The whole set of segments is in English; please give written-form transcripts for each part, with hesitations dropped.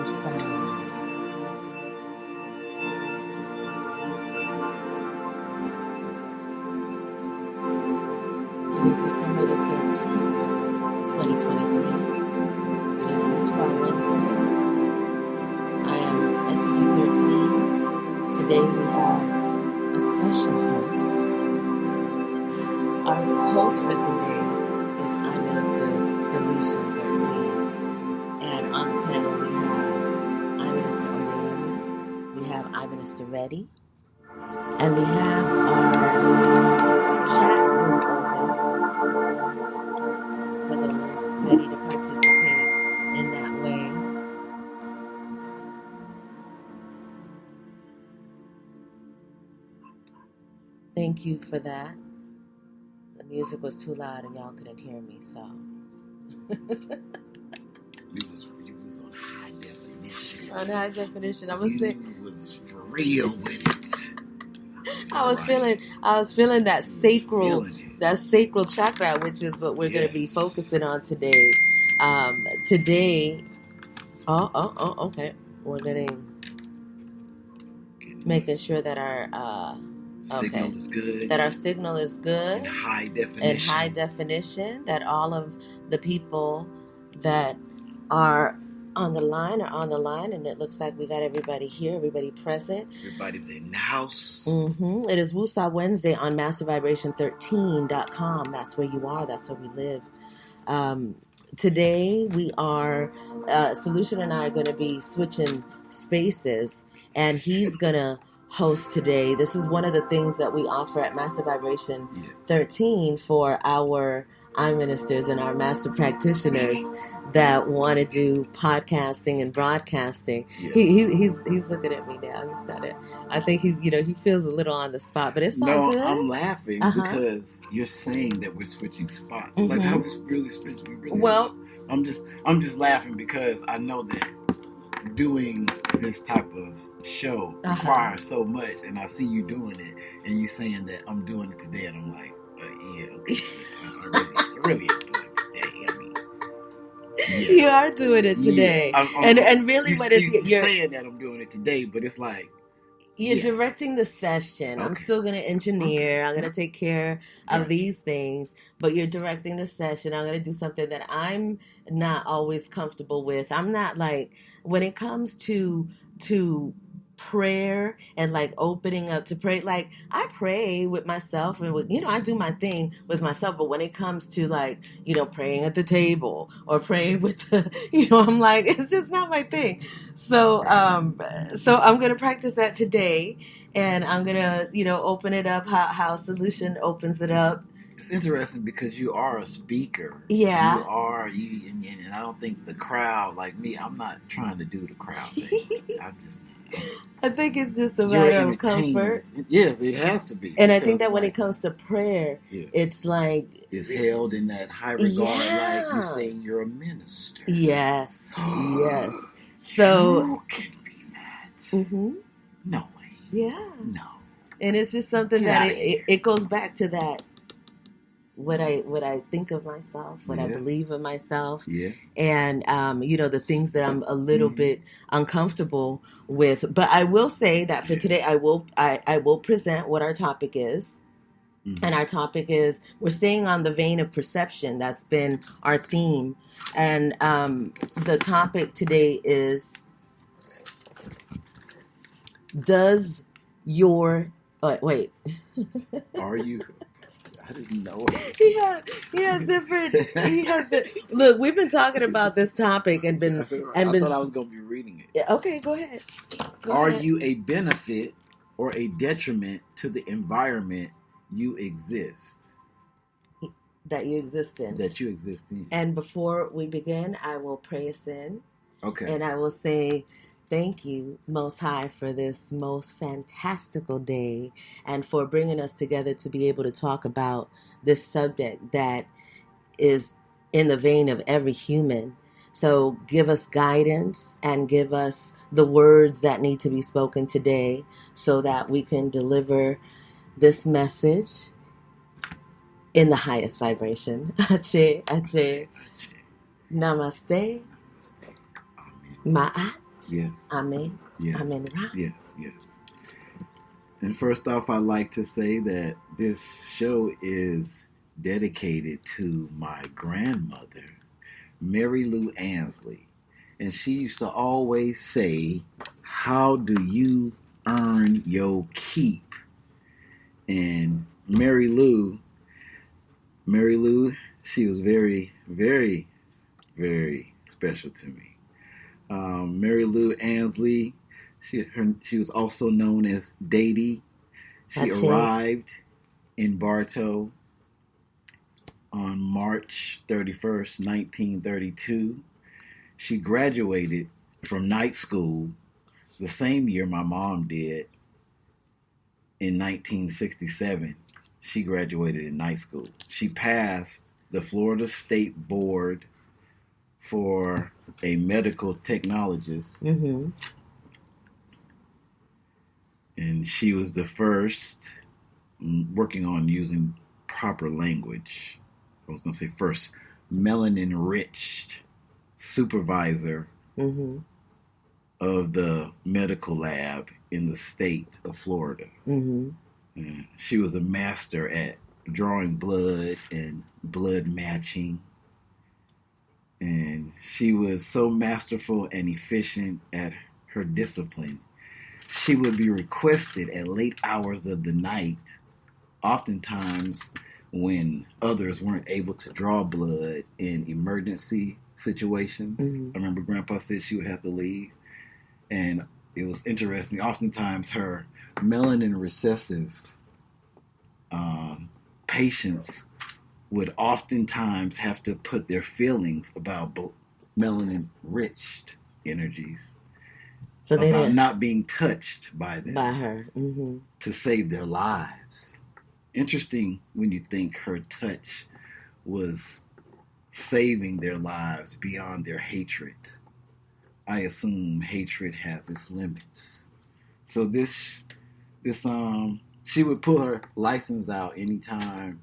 Woosah. It is December the 13th, 2023. It is Woosah Wednesday. I am SED13. Today we have a special host. Our host for today is I Minister Solution 13. And on the panel we have I Minister Oyeyemi, we have I Minister Reddy, and we have our chat room open for those ready to participate in that way. Thank you for that. The music was too loud and y'all couldn't hear me, so. You was on high definition. On high definition, I'm gonna say. You was for real with it. I was feeling that sacral chakra, which is what we're going to be focusing on today. Okay. We're making sure that our signal is good. That our signal is good. In high definition. That all of the people that are on the line, and it looks like we got everybody here, everybody present. Everybody's in the house. Mm-hmm. It is Woosah Wednesday on MasterVibration13.com. That's where you are. That's where we live. Today we are, Solution and I are going to be switching spaces, and he's going to host today. This is one of the things that we offer at Master Vibration 13 for our I ministers and our master practitioners that want to do podcasting and broadcasting. Yeah. He's looking at me now. He's got it. I think he feels a little on the spot, but it's all good. No, I'm laughing because you're saying that we're switching spots. Mm-hmm. Like how we really switch. I'm just laughing because I know that doing this type of show requires so much, and I see you doing it, and you saying that I'm doing it today, and I'm like, yeah, okay. I really am doing it today. I mean, you are doing it today, and really, you're saying that I'm doing it today, but it's like you're directing the session. Okay. I'm still going to engineer. I'm going to take care of these things, but you're directing the session. I'm going to do something that I'm not always comfortable with. I'm not like, when it comes to prayer and like opening up to pray, like I pray with myself and with, I do my thing with myself, but when it comes to like, praying at the table or praying with I'm like, it's just not my thing. So I'm going to practice that today, and I'm going to, open it up how Solution opens it up. It's interesting because you are a speaker. Yeah. You are, and I don't think the crowd, like me, I'm not trying to do the crowd thing. I'm just I think it's just a matter of comfort. Yes, it has to be. And I think that when it comes to prayer, it's like... It's held in that high regard, like you're saying you're a minister. Yes, yes. So... You can be that. Mm-hmm. No way. Yeah. No. And it's just something that it goes back to that. What I think of myself, what I believe of myself, and the things that I'm a little bit uncomfortable with. But I will say that for today, I will present what our topic is, and our topic is, we're staying on the vein of perception. That's been our theme, and the topic today is: does your wait? Are you? I didn't know it. Look, we've been talking about this topic and I thought I was going to be reading it. Yeah, okay, go ahead. Are you a benefit or a detriment to the environment you exist? That you exist in. And before we begin, I will pray us in. Okay. And I will say, thank you, Most High, for this most fantastical day and for bringing us together to be able to talk about this subject that is in the vein of every human. So give us guidance and give us the words that need to be spoken today so that we can deliver this message in the highest vibration. Ache, ache. Namaste. Ma'at. Yes. Amen. Yes. Amen. Yes. Yes. And first off, I'd like to say that this show is dedicated to my grandmother, Mary Lou Ansley. And she used to always say, how do you earn your keep? And Mary Lou, she was very, very, very special to me. Mary Lou Ansley, she was also known as Dady. She arrived in Bartow on March 31st, 1932. She graduated from night school the same year my mom did. In 1967, she graduated in night school. She passed the Florida State Board for a medical technologist. Mm-hmm. And she was the first working on using proper language. I was going to say first melanin-enriched supervisor of the medical lab in the state of Florida. Mm-hmm. She was a master at drawing blood and blood matching. And she was so masterful and efficient at her discipline. She would be requested at late hours of the night, oftentimes when others weren't able to draw blood in emergency situations. I remember Grandpa said she would have to leave. And it was interesting. Oftentimes her melanin recessive patients would oftentimes have to put their feelings about melanin-enriched energies, so about not being touched by them, by her, to save their lives. Interesting when you think her touch was saving their lives beyond their hatred. I assume hatred has its limits. So she would pull her license out anytime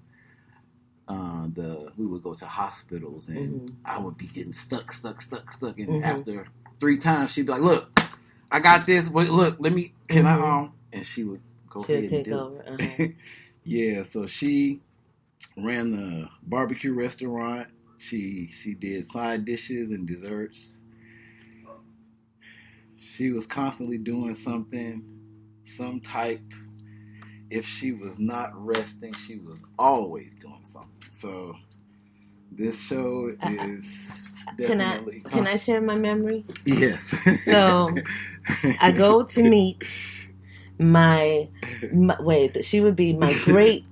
we would go to hospitals, and I would be getting stuck. And after 3 times, she'd be like, "Look, I got this. Wait, look, can I?" And she would go ahead and do it. Yeah, so she ran the barbecue restaurant. She did side dishes and desserts. She was constantly doing something, some type. If she was not resting, she was always doing something. So this show is definitely... Can I share my memory? Yes. So I go to meet she would be my great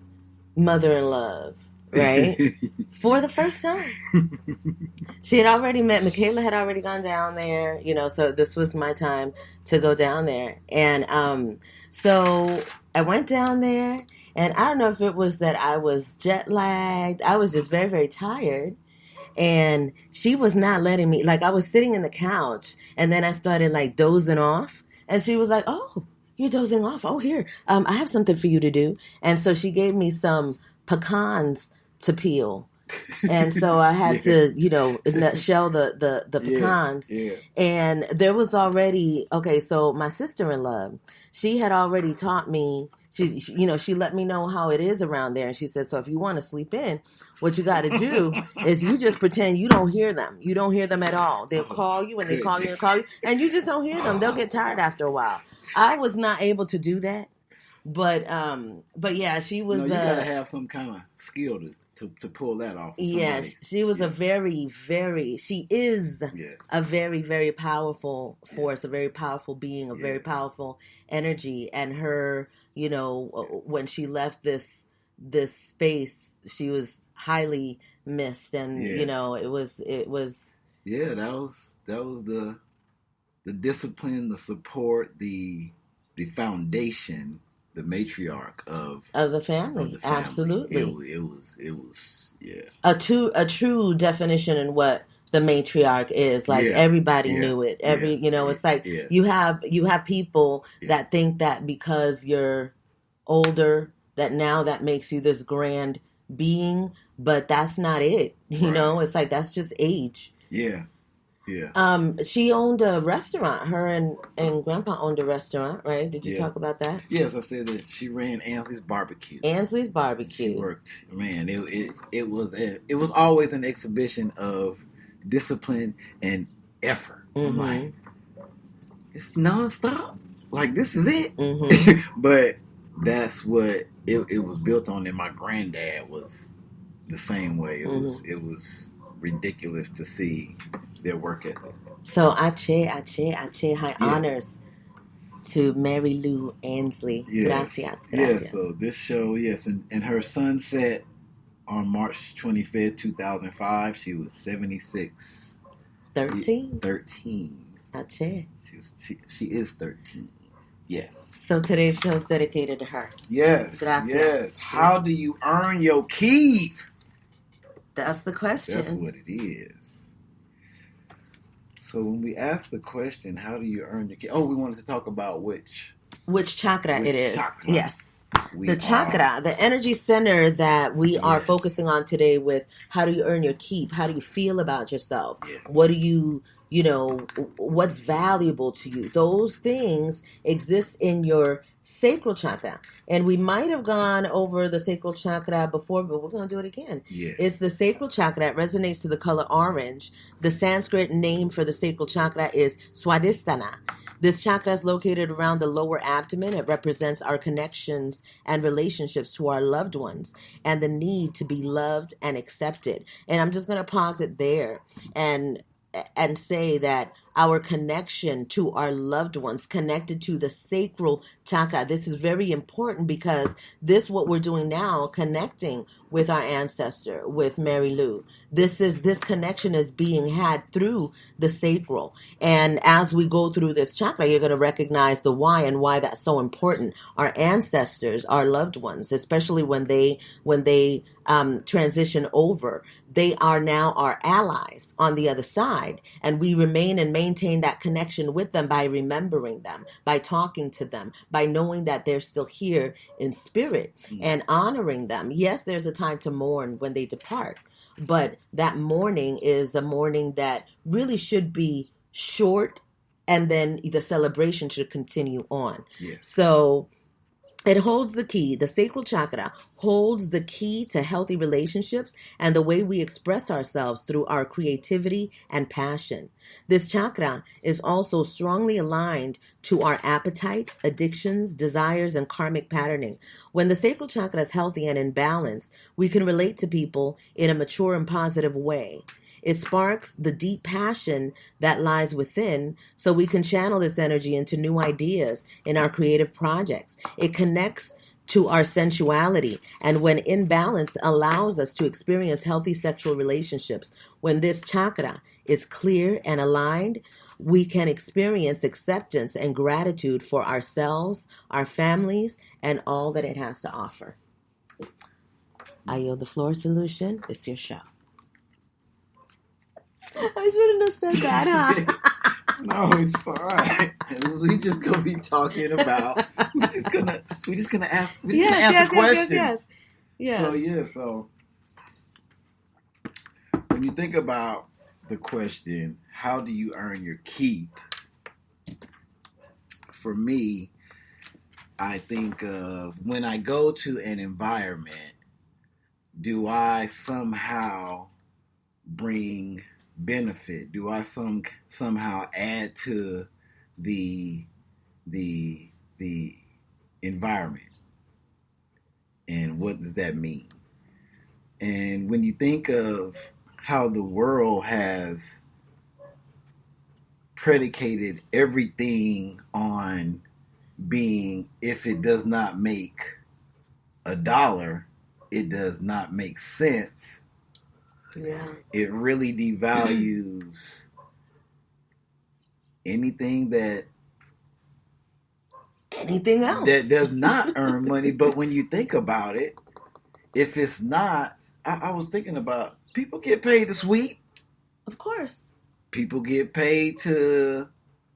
mother-in-law, right? For the first time. She had already met, Michaela had already gone down there, so this was my time to go down there. And so I went down there, and I don't know if it was that I was jet lagged. I was just very, very tired. And she was not letting me, I was sitting in the couch, and then I started dozing off. And she was like, "Oh, you're dozing off. Oh, here, I have something for you to do." And so she gave me some pecans to peel. And so I had to, shell the pecans. Yeah. And there was already, so my sister-in-law, she had already taught me, she let me know how it is around there. And she said, so if you want to sleep in, what you got to do is you just pretend you don't hear them. You don't hear them at all. They'll call you and they call you and call you, and you just don't hear them. They'll get tired after a while. I was not able to do that. But yeah, she was... you got to have some kind of skill to pull that off. Yes, she was a very, very... She is a very, very powerful force, a very powerful being, a very powerful energy. And her, when she left this space, she was highly missed. And, it was... Yeah, that was the discipline, the support, the foundation, the matriarch of the family. Absolutely. It was a true definition in what the matriarch is. Everybody knew it. It's like you have people that think that because you're older that now that makes you this grand being, but that's not it. It's like that's just age. Yeah. She owned a restaurant. Her and Grandpa owned a restaurant, right? Did you talk about that? Yes, I said that she ran Ansley's Barbecue. Ansley's Barbecue. She worked. Man, it was always an exhibition of discipline and effort. I'm like, it's nonstop. Like, this is it. But that's what it was built on. And my granddad was the same way. It was ridiculous to see their work ethic. So high honors to Mary Lou Ansley. Gracias. Yeah, so this show, and her son set on March 25th, 2005. She was 76. 13? 13. Ache. She is 13. Yes. So today's show is dedicated to her. Yes. Gracias. Yes. How do you earn your keep? That's the question. That's what it is. So when we asked the question, how do you earn your keep? Oh, we wanted to talk about which chakra it is. Chakra yes. The chakra, the energy center that we are focusing on today with how do you earn your keep? How do you feel about yourself? Yes. What do you what's valuable to you? Those things exist in your sacral chakra. And we might have gone over the sacral chakra before, but we're going to do it again. Yes. It's the sacral chakra that resonates to the color orange. The Sanskrit name for the sacral chakra is Swadhisthana. This chakra is located around the lower abdomen. It represents our connections and relationships to our loved ones and the need to be loved and accepted. And I'm just going to pause it there and say that our connection to our loved ones, connected to the sacral chakra. This is very important because this, what we're doing now, connecting with our ancestor, with Mary Lou. This connection is being had through the sacral. And as we go through this chakra, you're going to recognize the why and why that's so important. Our ancestors, our loved ones, especially when they transition over, they are now our allies on the other side. And we remain and maintain that connection with them by remembering them, by talking to them, by knowing that they're still here in spirit and honoring them. Yes, there's a time to mourn when they depart, but that mourning is a mourning that really should be short, and then the celebration should continue on. Yes. So it holds the key. The sacral chakra holds the key to healthy relationships and the way we express ourselves through our creativity and passion. This chakra is also strongly aligned to our appetite, addictions, desires, and karmic patterning. When the sacral chakra is healthy and in balance, we can relate to people in a mature and positive way. It sparks the deep passion that lies within, so we can channel this energy into new ideas in our creative projects. It connects to our sensuality, and when in balance, allows us to experience healthy sexual relationships. When this chakra is clear and aligned, we can experience acceptance and gratitude for ourselves, our families, and all that it has to offer. I yield the floor, Solution. It's your show. I shouldn't have said that, huh? No, it's fine. We just gonna be talking about. We're just gonna ask questions. Yes. So when you think about the question, how do you earn your keep? For me, I think of when I go to an environment, do I somehow bring benefit? Do I somehow add to the environment? And what does that mean? And when you think of how the world has predicated everything on being, if it does not make $1, it does not make sense. Yeah. It really devalues anything else that does not earn money. But when you think about it, if it's not, I was thinking about, people get paid to sweep. Of course. People get paid to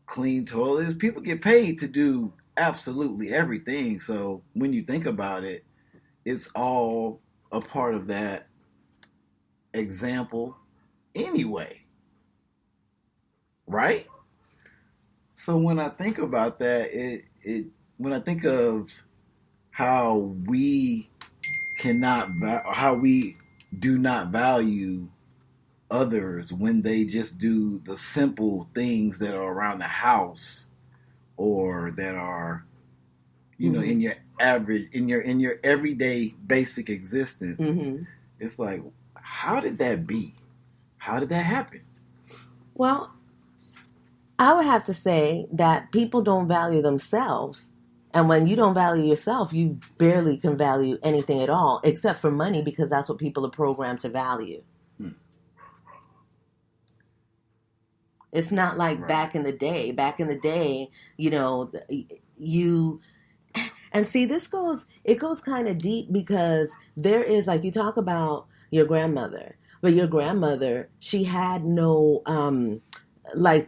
clean toilets. People get paid to do absolutely everything. So when you think about it, it's all a part of that example anyway. right? So when I think about that, when I think of how we how we do not value others when they just do the simple things that are around the house or that are, you know, in your average, in your everyday basic existence. It's like, how did that be? How did that happen? Well, I would have to say that people don't value themselves. And when you don't value yourself, you barely can value anything at all, except for money, because that's what people are programmed to value. It's not like back in the day. Back in the day, you know, and see, it goes kind of deep, because there is, like, you talk about your grandmother, but your grandmother, she had no,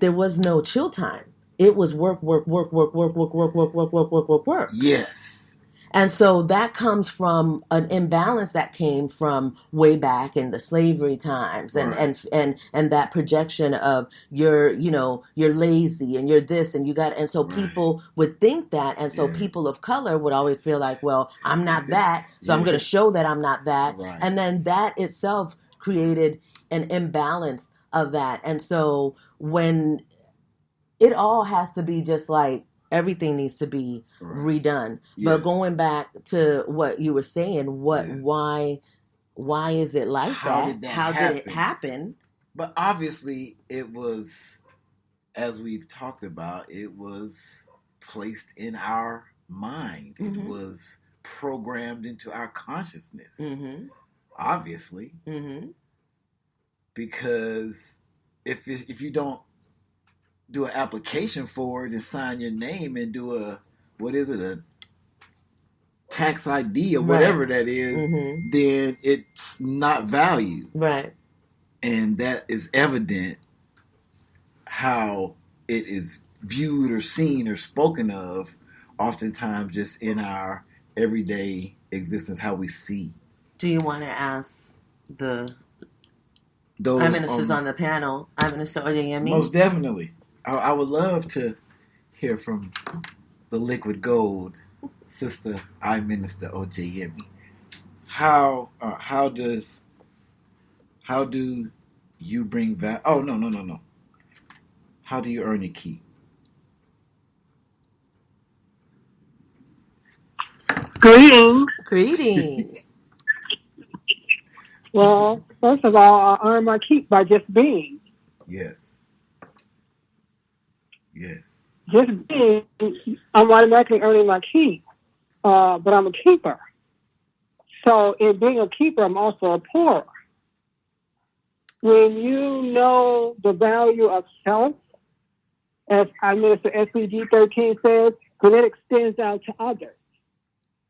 there was no chill time. It was work, work, work, work, work, work, work, work, work, work, work, work, work. Yes. And so that comes from an imbalance that came from way back in the slavery times, and that projection of you're lazy and you're this and you got, and so people would think that, and so people of color would always feel like, well, I'm not that, so I'm going to show that I'm not that, and then that itself created an imbalance of that, and so when it all has to be just like, everything needs to be redone. But going back to what you were saying, why is it like that? How did it happen? But obviously it was, as we've talked about, it was placed in our mind. It was programmed into our consciousness. Obviously. Because if you don't do an application for it and sign your name and do a tax ID or whatever that is, then it's not valued. Right. And that is evident how it is viewed or seen or spoken of, oftentimes just in our everyday existence, how we see. Do you want to ask those ministers on the panel? Minister Oyeyemi? Most definitely. I would love to hear from the liquid gold, Sister Minister Oyeyemi. How do you bring value? Oh, no. How do you earn a keep? Greetings. Well, first of all, I earn my keep by just being. Yes. Just being, I'm automatically earning my keep, but I'm a keeper. So in being a keeper, I'm also a pourer. When you know the value of self, as our Minister SPG 13 says, then it extends out to others.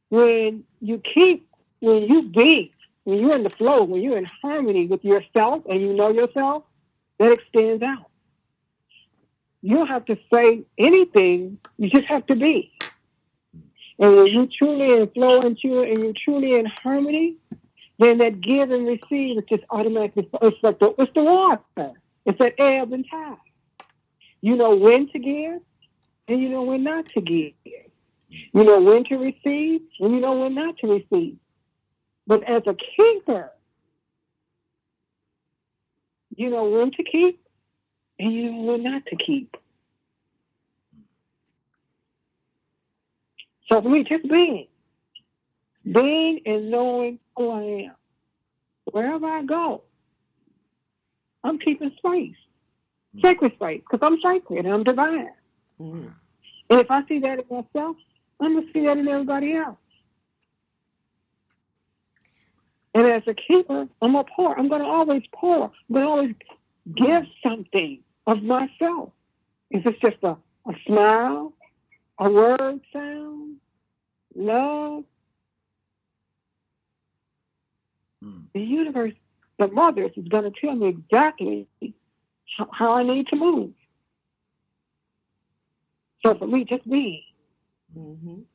When you keep, when you be, when you're in the flow, when you're in harmony with yourself and you know yourself, that extends out. You don't have to say anything. You just have to be. And when you truly in flow and you're truly in harmony, then that give and receive is just automatically. It's like it's the water. It's that ebb and tide. You know when to give, and you know when not to give. You know when to receive, and you know when not to receive. But as a keeper, you know when to keep, and you know when not to keep. So for me, just being and knowing who I am. Wherever I go, I'm keeping space, sacred space, because I'm sacred and I'm divine. And if I see that in myself, I'm going to see that in everybody else. And as a keeper, I'm a pour. I'm going to always pour. I'm going to always give something of myself. If it's just a smile, a word sound, love, the universe, the mothers, is going to tell me exactly how I need to move. So for me, just be. And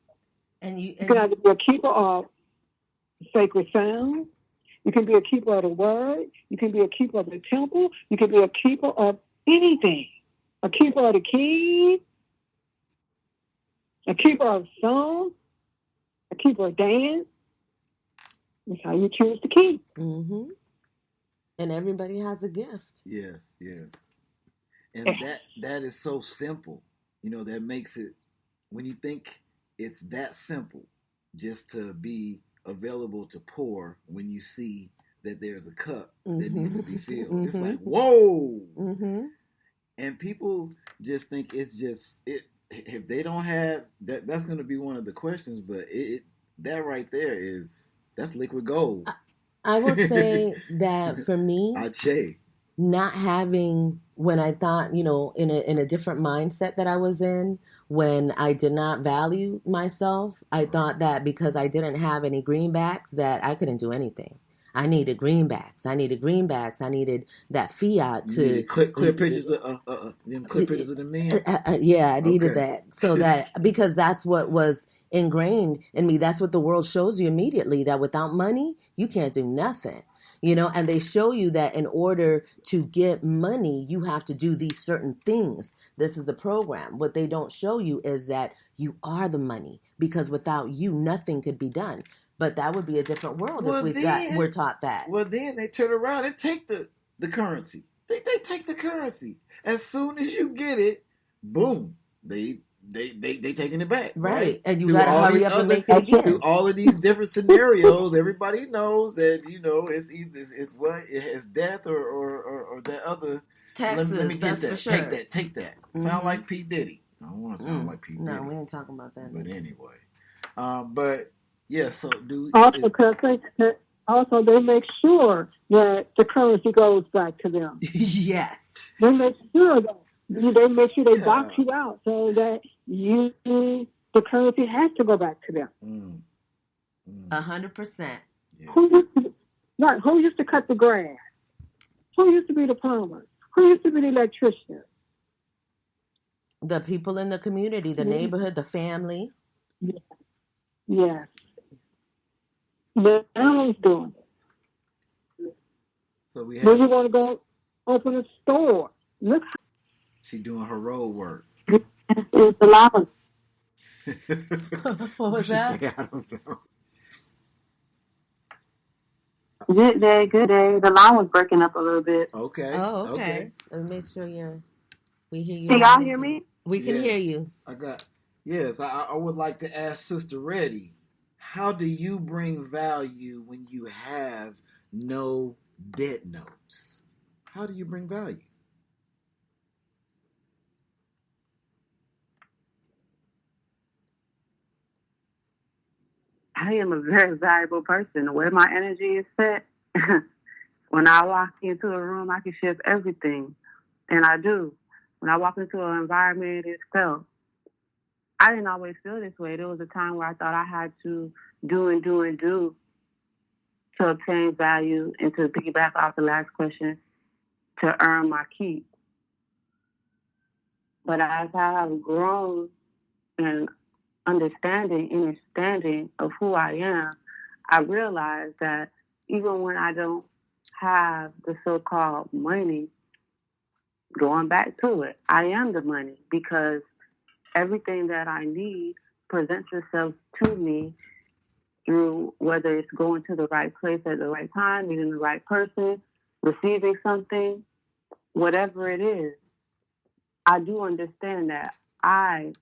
you can either be a keeper of sacred sound. You can be a keeper of the word. You can be a keeper of the temple. You can be a keeper of anything. a keeper of the keys, a keeper of songs, a keeper of dance. That's how you choose to keep. Mm-hmm. And everybody has a gift. Yes, yes. And that is so simple. That makes it, when you think it's that simple, just to be available to pour when you see that there's a cup that needs to be filled. Mm-hmm. It's like, whoa! Mm-hmm. And people just think it's just it. If they don't have that, that's going to be one of the questions. But that right there that's liquid gold. I will say that for me, not having, when I thought, in a different mindset that I was in, when I did not value myself, I thought that because I didn't have any greenbacks that I couldn't do anything. I needed greenbacks. I needed that fiat to needed clear pictures of the men. Yeah, I needed that, so that because that's what was ingrained in me. That's what the world shows you immediately, that without money you can't do nothing. And they show you that in order to get money, you have to do these certain things. This is the program. What they don't show you is that you are the money, because without you, nothing could be done. But that would be a different world if we're taught that. Well, then they turn around and take the currency. They take the currency. As soon as you get it, boom, they taking it back. Right. And you got to hurry up and make it again. Through all of these different scenarios, everybody knows that, it's either it's death or that other. Taxes, let me get that. Sure. Take that. Mm-hmm. Sound like P. Diddy. I don't want to sound like P. Diddy. No, we ain't talking about that. But anyway. But yeah, so also they make sure that the currency goes back to them. Yes. They make sure that they box you out so that the currency has to go back to them. 100%. Yeah. Who used to cut the grass? Who used to be the plumber? Who used to be the electrician? The people in the community, the neighborhood, the family. Yes. The family's doing it. So we have. Then you want to go open a store. Look. She doing her road work. It's allowance. What was that? Say, I don't know. Good day. The line was breaking up a little bit. Okay. Oh, okay. Let me make sure we hear you. Can y'all hear me? We can hear you. Yes, I would like to ask Sister Reddy, how do you bring value when you have no debt notes? How do you bring value? I am a very valuable person. The way my energy is set, when I walk into a room, I can shift everything. And I do. When I walk into an environment, it's felt. I didn't always feel this way. There was a time where I thought I had to do to obtain value, and to piggyback off the last question, to earn my keep. But as I have grown and understanding of who I am, I realize that even when I don't have the so-called money, going back to it, I am the money, because everything that I need presents itself to me through whether it's going to the right place at the right time, meeting the right person, receiving something, whatever it is. I do understand that I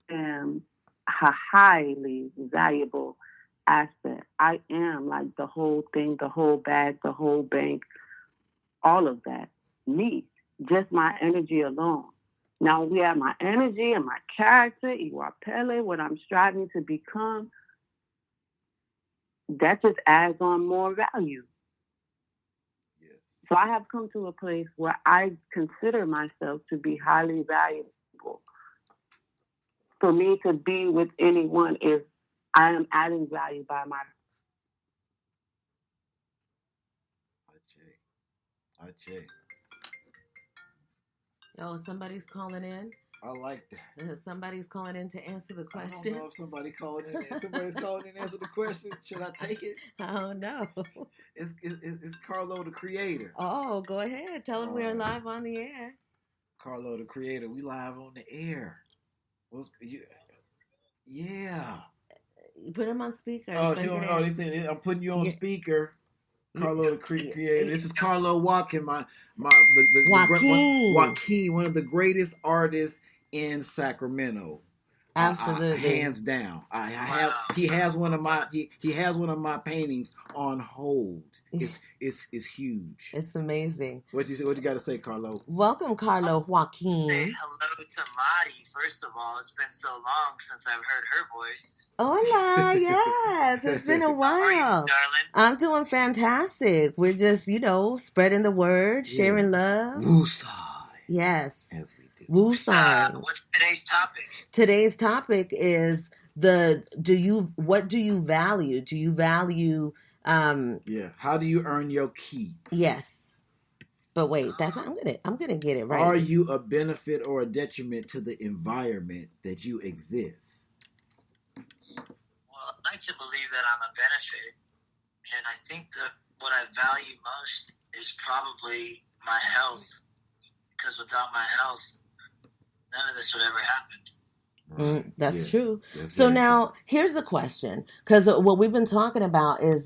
am a highly valuable asset. I am like the whole thing, the whole bag, the whole bank, all of that. Me, just my energy alone. Now we have my energy and my character, Iwapele, what I'm striving to become. That just adds on more value. Yes. So I have come to a place where I consider myself to be highly valuable. For me to be with anyone is I am adding value by my. Ache. Oh, somebody's calling in. I like that. Somebody's calling in to answer the question. I don't know if somebody's calling in to answer the question. Should I take it? I don't know. It's Carlo the Creator. Oh, go ahead. Tell him we're live on the air. Carlo, the creator. We live on the air. Yeah. You put him on speaker. They said I'm putting you on speaker. Carlo, the creator. This is Carlo Joaquin, Joaquin, one of the greatest artists in Sacramento. Absolutely, hands down. He has one of my paintings on hold. It's huge. It's amazing. What you got to say, Carlo? Welcome, Carlo Joaquin. Say hello to Madi. First of all, it's been so long since I've heard her voice. Hola, yes, it's been a while. How are you, darling? I'm doing fantastic. We're just, spreading the word, sharing love. Woosah. Yes. As we do. Woosah. What's today's topic? Today's topic is what do you value? Do you value how do you earn your keep? Yes. But wait, I'm gonna get it right. Are you a benefit or a detriment to the environment that you exist? Well, I'd like to believe that I'm a benefit, and I think that what I value most is probably my health, because without my health, none of this would ever happen. That's true. So now here's the question, because what we've been talking about is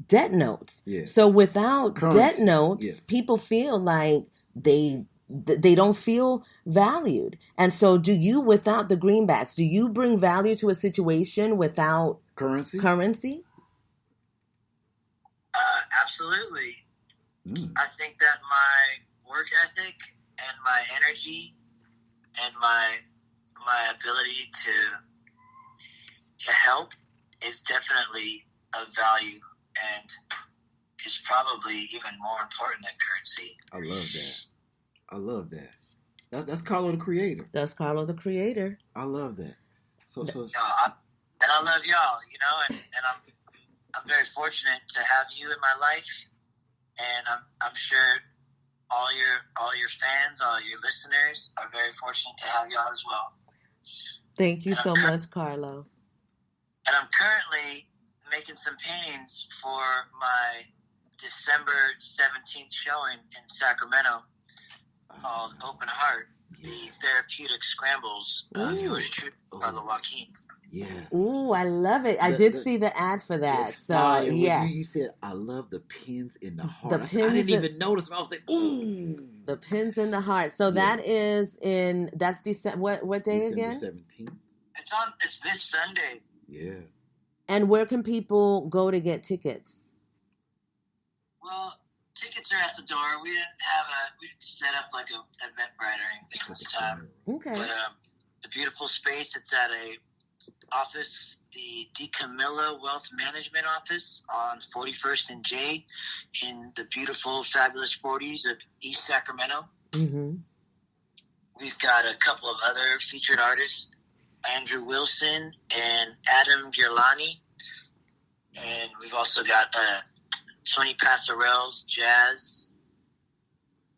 debt notes. Yes. So without debt notes, people feel like they don't feel valued. And so without the greenbacks, do you bring value to a situation without currency? Absolutely. I think that my work ethic and my energy and my ability to help is definitely of value and is probably even more important than currency. I love that. That's Carlo the creator. That's Carlo the creator. I love that. And I love y'all, and I'm very fortunate to have you in my life, and I'm sure all your fans, all your listeners are very fortunate to have y'all as well. Thank you so much, Carlo. And I'm currently making some paintings for my December 17th showing in Sacramento called Open Heart, the Therapeutic Scrambles of yours truly, Carlo Joaquin. Yes. Ooh, I love it. I did see the ad for that. So, fire. Yes. You said, I love the pins in the heart. I didn't even notice. I was like, ooh. The pins in the heart. So that is that's December, what day again? December 17th. It's this Sunday. Yeah. And where can people go to get tickets? Well, tickets are at the door. We didn't set up like an Eventbrite or anything this time. Okay. But the beautiful space, it's at a office, the DeCamilla Wealth Management Office on 41st and J in the beautiful, fabulous 40s of East Sacramento. Mm-hmm. We've got a couple of other featured artists, Andrew Wilson and Adam Girlani. And we've also got Tony Passarell's jazz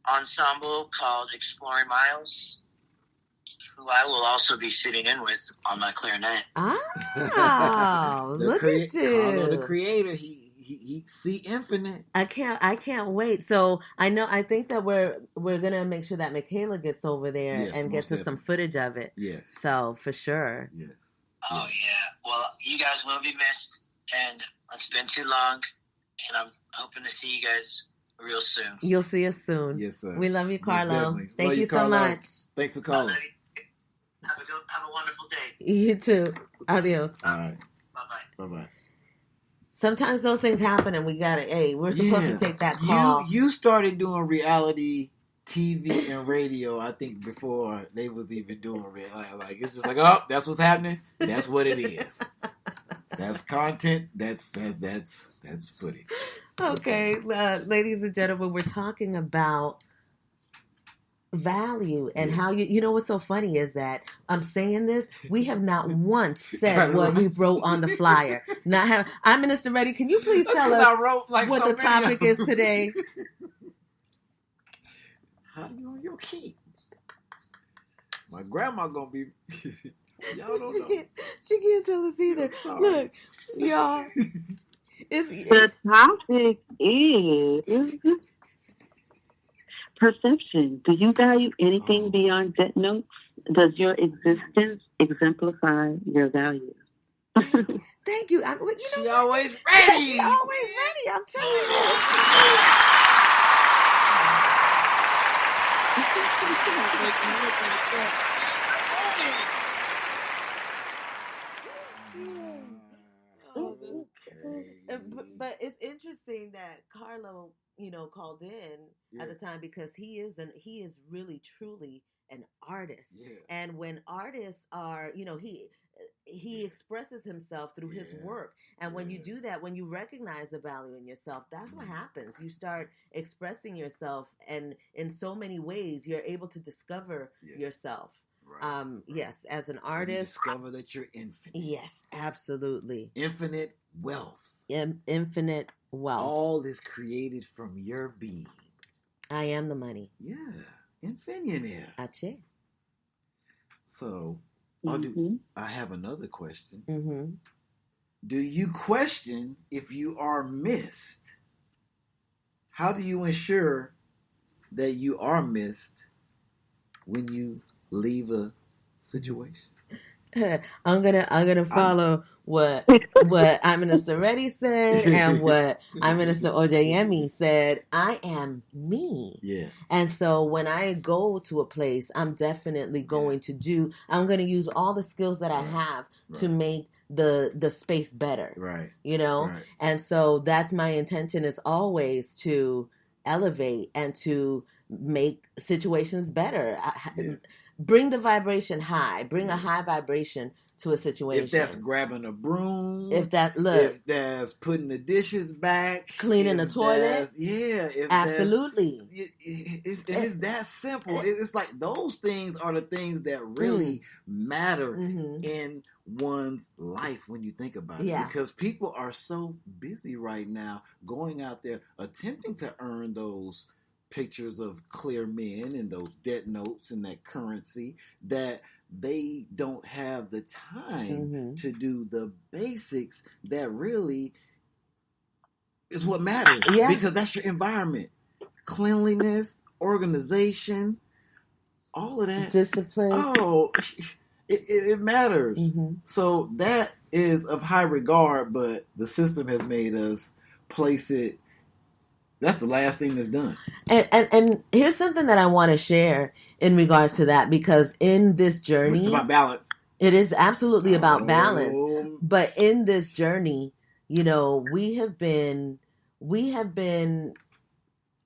ensemble called Exploring Miles, who I will also be sitting in with on my clarinet. Oh, look at you. Carlo the creator, he see infinite. I can't wait. So I think that we're gonna make sure that Michaela gets over there and gets us some footage of it. Yes. So for sure. Yes. Oh yeah. Well, you guys will be missed, and it's been too long, and I'm hoping to see you guys real soon. You'll see us soon. Yes, sir. We love you, Carlo. Thank you Carlo. so much. Thanks for calling. Have a wonderful day. You too. Adios. All right. Bye-bye. Bye-bye. Sometimes those things happen and we're supposed to take that call. You started doing reality TV and radio, I think, before they was even doing reality. Like, it's just like, oh, that's what's happening. That's what it is. That's content. That's footage. Okay, ladies and gentlemen, we're talking about value and how you know what's so funny is that I'm saying this, we have not once said what we wrote on the flyer. I'm Minister Reddy. Can you please tell us what the topic is today? How do you on your key? My grandma gonna be y'all don't know. She can't tell us either. Look, y'all. The topic is perception. Do you value anything beyond debt notes? Does your existence exemplify your values? Thank you. She always ready. She always ready. I'm telling you. But it's interesting that Carlo, called in at the time because he is really truly an artist. Yeah. And when artists are, he expresses himself through his work. And when you do that, when you recognize the value in yourself, that's what happens. You start expressing yourself, and in so many ways, you're able to discover yourself. Right. Yes, as an artist. You discover that you're infinite. Yes, absolutely. Infinite wealth. Infinite wealth. All is created from your being. I am the money. Yeah. Infinite. Ache. So, I have another question. Mm-hmm. Do you question if you are missed? How do you ensure that you are missed when you leave a situation? I'm gonna follow what Minister Reddy said and what Minister Ojayemi said. I am me. Yes. And so when I go to a place, I'm definitely going to I'm going to use all the skills that I have to make the space better. Right. Right. And so that's my intention, is always to elevate and to make situations better. Bring the vibration high. Bring a high vibration to a situation. If that's grabbing a broom. If that's putting the dishes back. Cleaning the toilet. Absolutely. It's that simple. It's like those things are the things that really matter in one's life when you think about it. Because people are so busy right now going out there attempting to earn those pictures of clear men and those debt notes and that currency, that they don't have the time to do the basics that really is what matters. Because that's your environment. Cleanliness, organization, all of that. Discipline. Oh, it matters. So that is of high regard, but the system has made us place it. That's the last thing that's done. And here's something that I want to share in regards to that, because in this journey, it's about balance. It is absolutely about balance. But in this journey, we have been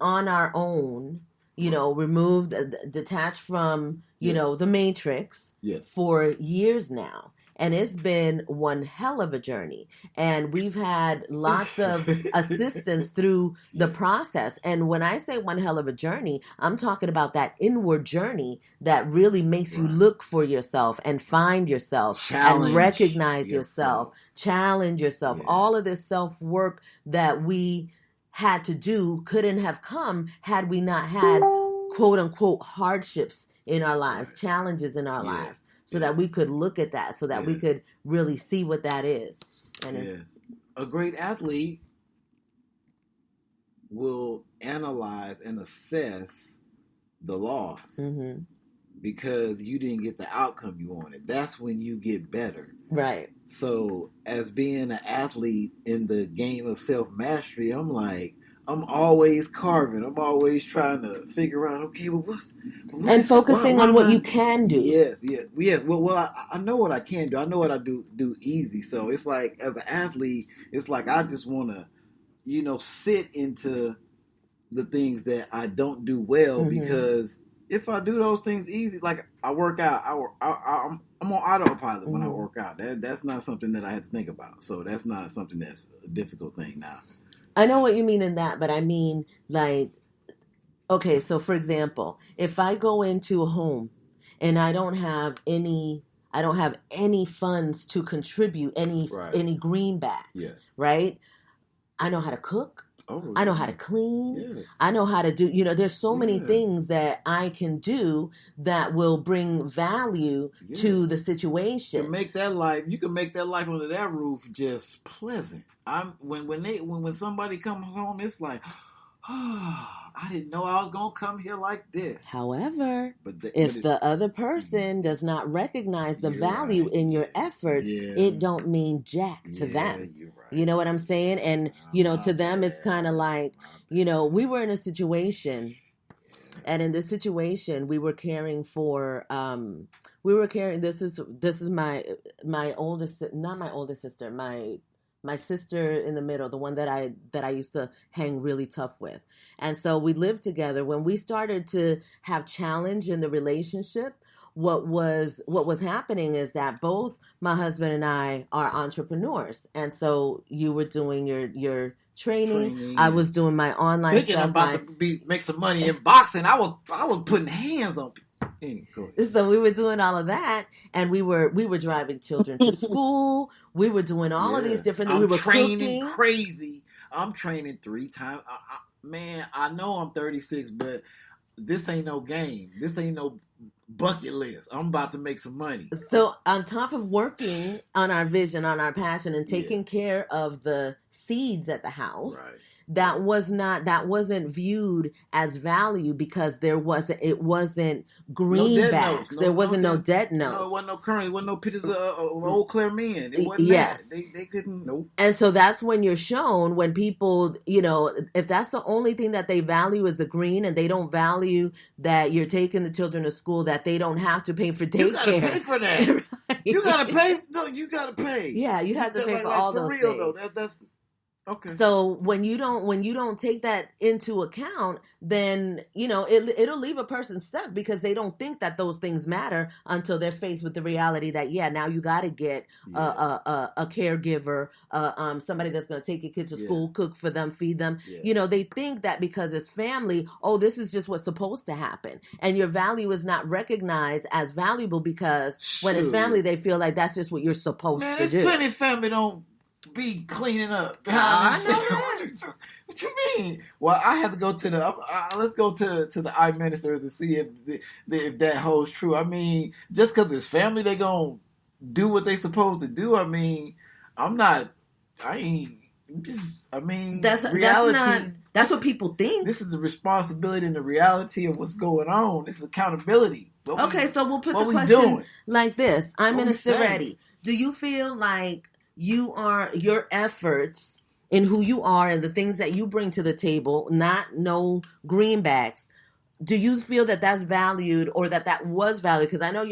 on our own, removed, detached from, the matrix for years now. And it's been one hell of a journey. And we've had lots of assistance through the process. And when I say one hell of a journey, I'm talking about that inward journey that really makes you look for yourself and find yourself and recognize yourself, challenge yourself. Yeah. All of this self-work that we had to do couldn't have come had we not had quote unquote hardships in our lives, challenges in our lives. So that we could look at that, so that we could really see what that is. And a great athlete will analyze and assess the loss because you didn't get the outcome you wanted. That's when you get better. Right. So as being an athlete in the game of self-mastery, I'm always carving. I'm always trying to figure out, okay, well, and focusing on what you can do. Yes. Well, I know what I can do. I know what I do easy. So it's like, as an athlete, it's like I just want to, sit into the things that I don't do well, because if I do those things easy, like I work out, I'm on autopilot when I work out. That's not something that I had to think about. So that's not something that's a difficult thing now. I know what you mean in that, but I mean, like, okay, so for example, if I go into a home and I don't have any funds to contribute, any greenbacks, right? I know how to cook. Oh, I know how to clean. Yes. I know how to do, there's so many things that I can do that will bring value to the situation. You can make that life under that roof just pleasant. When somebody comes home, it's like, I didn't know I was gonna come here like this. However, if the other person does not recognize the value in your efforts, it don't mean jack to them. You're right. You know what I'm saying? And to them, it's kind of like, we were in a situation. And in this situation, we were caring for. This is my oldest, not my oldest sister, my sister in the middle, the one that I used to hang really tough with. And so we lived together. When we started to have challenge in the relationship, what was happening is that both my husband and I are entrepreneurs, and so you were doing your training. I was doing my online thinking stuff. I'm about to make some money in boxing. I was putting hands on people. So we were doing all of that, and we were driving children to school. We were doing all of these different things. We were training cooking. Crazy. I'm training 3 times. Man, I know I'm 36, but this ain't no game. This ain't no bucket list. I'm about to make some money. So on top of working on our vision, on our passion, and taking care of the seeds at the house, that wasn't viewed as value because it wasn't greenbacks. There wasn't no debt notes. No, it wasn't no current. It wasn't no pictures of old Claire men. It wasn't that. They couldn't. Nope. And so that's when you're shown, when people, if that's the only thing that they value is the green, and they don't value that you're taking the children to school, that they don't have to pay for daycare. You gotta pay for that. Right? You gotta pay. No, you gotta pay. Yeah, you have to pay for all those things. Though, that's okay. So when you don't take that into account, then it'll leave a person stuck because they don't think that those things matter until they're faced with the reality that now you got to get a caregiver, somebody that's going to take your kids to school, cook for them, feed them. They think that because it's family, this is just what's supposed to happen, and your value is not recognized as valuable because when it's family, they feel like that's just what you're supposed to do. There's plenty of family don't be cleaning up. I know. What you mean? Well, I have to go to the. Let's go to the eye ministers to see if that holds true. I mean, just because it's family, they gonna do what they supposed to do. I mean, that's reality. That's what people think. This is the responsibility and the reality of what's going on. This is accountability. So we'll put the question like this. I'm Minister Reddy. Do you feel like your efforts in who you are and the things that you bring to the table, no greenbacks, do you feel that that's valued, or that was valued? Because I know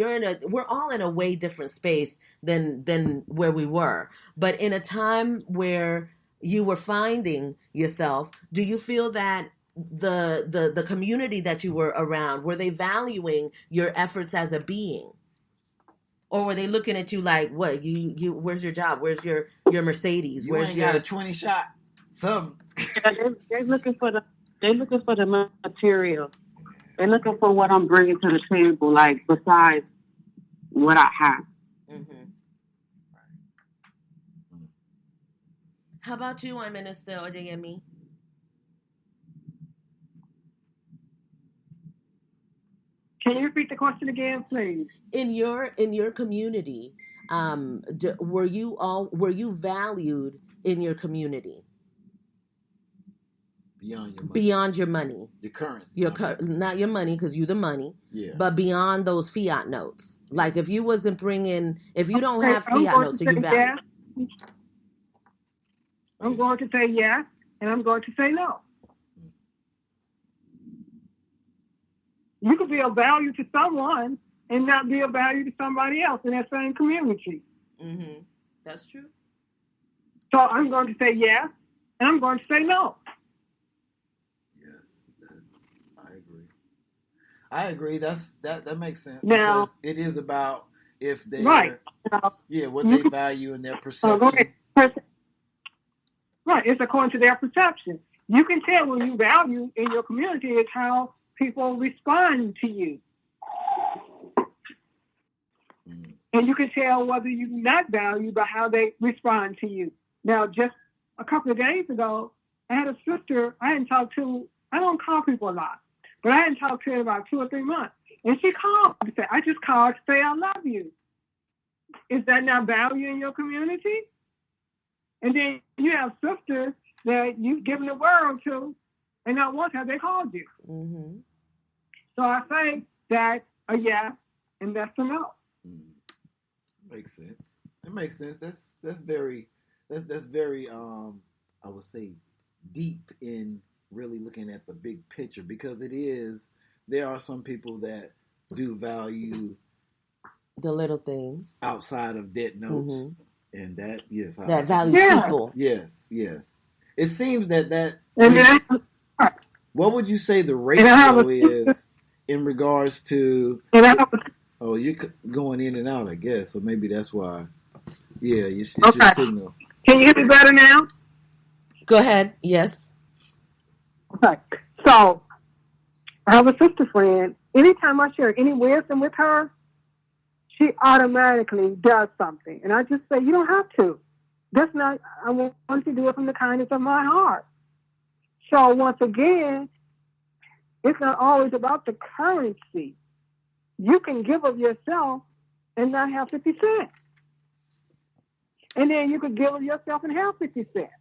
we're all in a way different space than where we were. But in a time where you were finding yourself, do you feel that the community that you were around, were they valuing your efforts as a being? Or were they looking at you like, what? You where's your job? Where's your Mercedes? You ain't got a 20 shot. Something. They're looking for the material. They're looking for what I'm bringing to the table, like besides what I have. Mm-hmm. How about you, Minister Odeyemi? Can you repeat the question again, please? In your community, were you valued in your community? Beyond your money. The currency. Not your money, because you're the money. Yeah. But beyond those fiat notes. Like if you don't have fiat notes, so you value. Yes. I'm going to say yes, and I'm going to say no. You could be of value to someone and not be of value to somebody else in that same community. Mm-hmm. That's true. So I'm going to say yes, and I'm going to say no. Yes, I agree. That makes sense. Now, because it is about if they what they value and their perception. Right, it's according to their perception. You can tell when you value in your community is how people respond to you. And you can tell whether you're not valued by how they respond to you. Now, just a couple of days ago, I had a sister I hadn't talked to. I don't call people a lot, but I hadn't talked to her in about 2 or 3 months. And she called and said, I just called to say I love you. Is that not value in your community? And then you have sisters that you've given the world to, and not once have they called you. Mm-hmm. So I say that's a yes and that's a no. Makes sense. It makes sense. That's very I would say deep in really looking at the big picture, because there are some people that do value the little things outside of debt notes, and that that value people. Yes. It seems that And what would you say the ratio is in regards to? Oh, you're going in and out, I guess. So maybe that's why. Yeah, it's your signal. Can you hear me better now? Go ahead. Yes. Okay. So I have a sister friend. Anytime I share any wisdom with her, she automatically does something. And I just say, you don't have to. That's not, I want to do it from the kindness of my heart. So once again, it's not always about the currency. You can give of yourself and not have 50 cents. And then you could give of yourself and have 50 cents.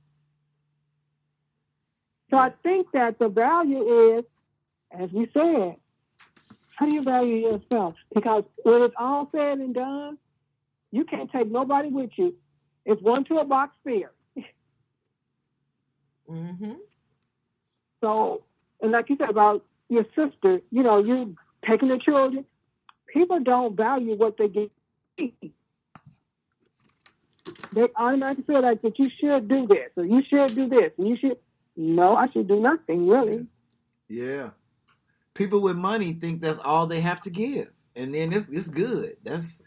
So I think that the value is, as we said, how do you value yourself? Because when it's all said and done, you can't take nobody with you. It's one to a box fear. Mm-hmm. So, and like you said about your sister, you taking the children, people don't value what they get. They automatically feel like that you should do this, or you should do this, and you should. No, I should do nothing, really. Yeah. People with money think that's all they have to give, and then it's good. That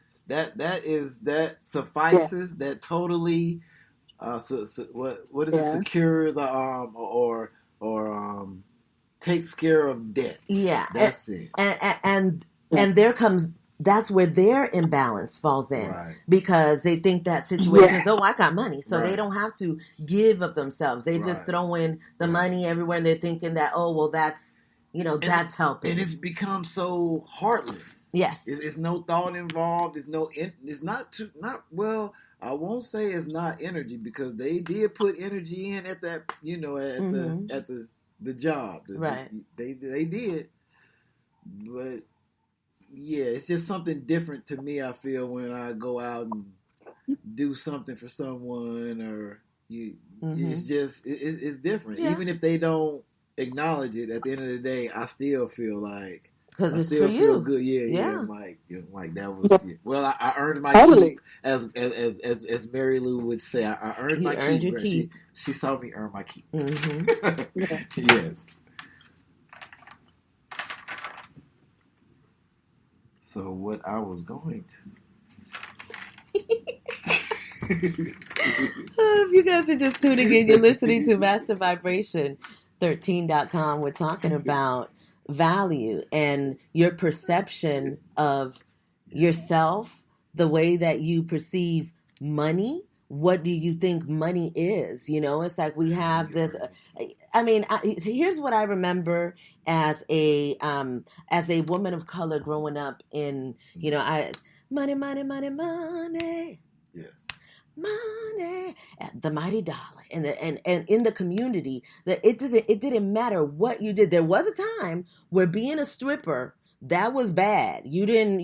suffices. Yeah. That totally. What is it? Secure the or takes care of debt. Yeah, that's it. And there comes. That's where their imbalance falls in, right. Because they think that situation is, I got money, so they don't have to give of themselves. They just throw in the money everywhere, and they're thinking that, that's that's helping. And it's become so heartless. Yes, it's no thought involved. It's not I won't say it's not energy, because they did put energy in at that, at the job. Right. They did, but. Yeah, it's just something different to me, I feel, when I go out and do something for someone, or it's just, it's different. Yeah. Even if they don't acknowledge it, at the end of the day, I still feel like, I still feel good. Yeah. Like that was, well, I earned my keep, as Mary Lou would say, I earned my keep. She saw me earn my keep. Mm-hmm. Yes. So what I was going to if you guys are just tuning in, you're listening to Master Vibration 13.com. We're talking about value and your perception of yourself, the way that you perceive money. What do you think money is? It's like we have this. Here's what I remember as a woman of color growing up in, money. Yes. Money, the mighty dollar, and in the community, that it didn't matter what you did. There was a time where being a stripper, that was bad. You didn't,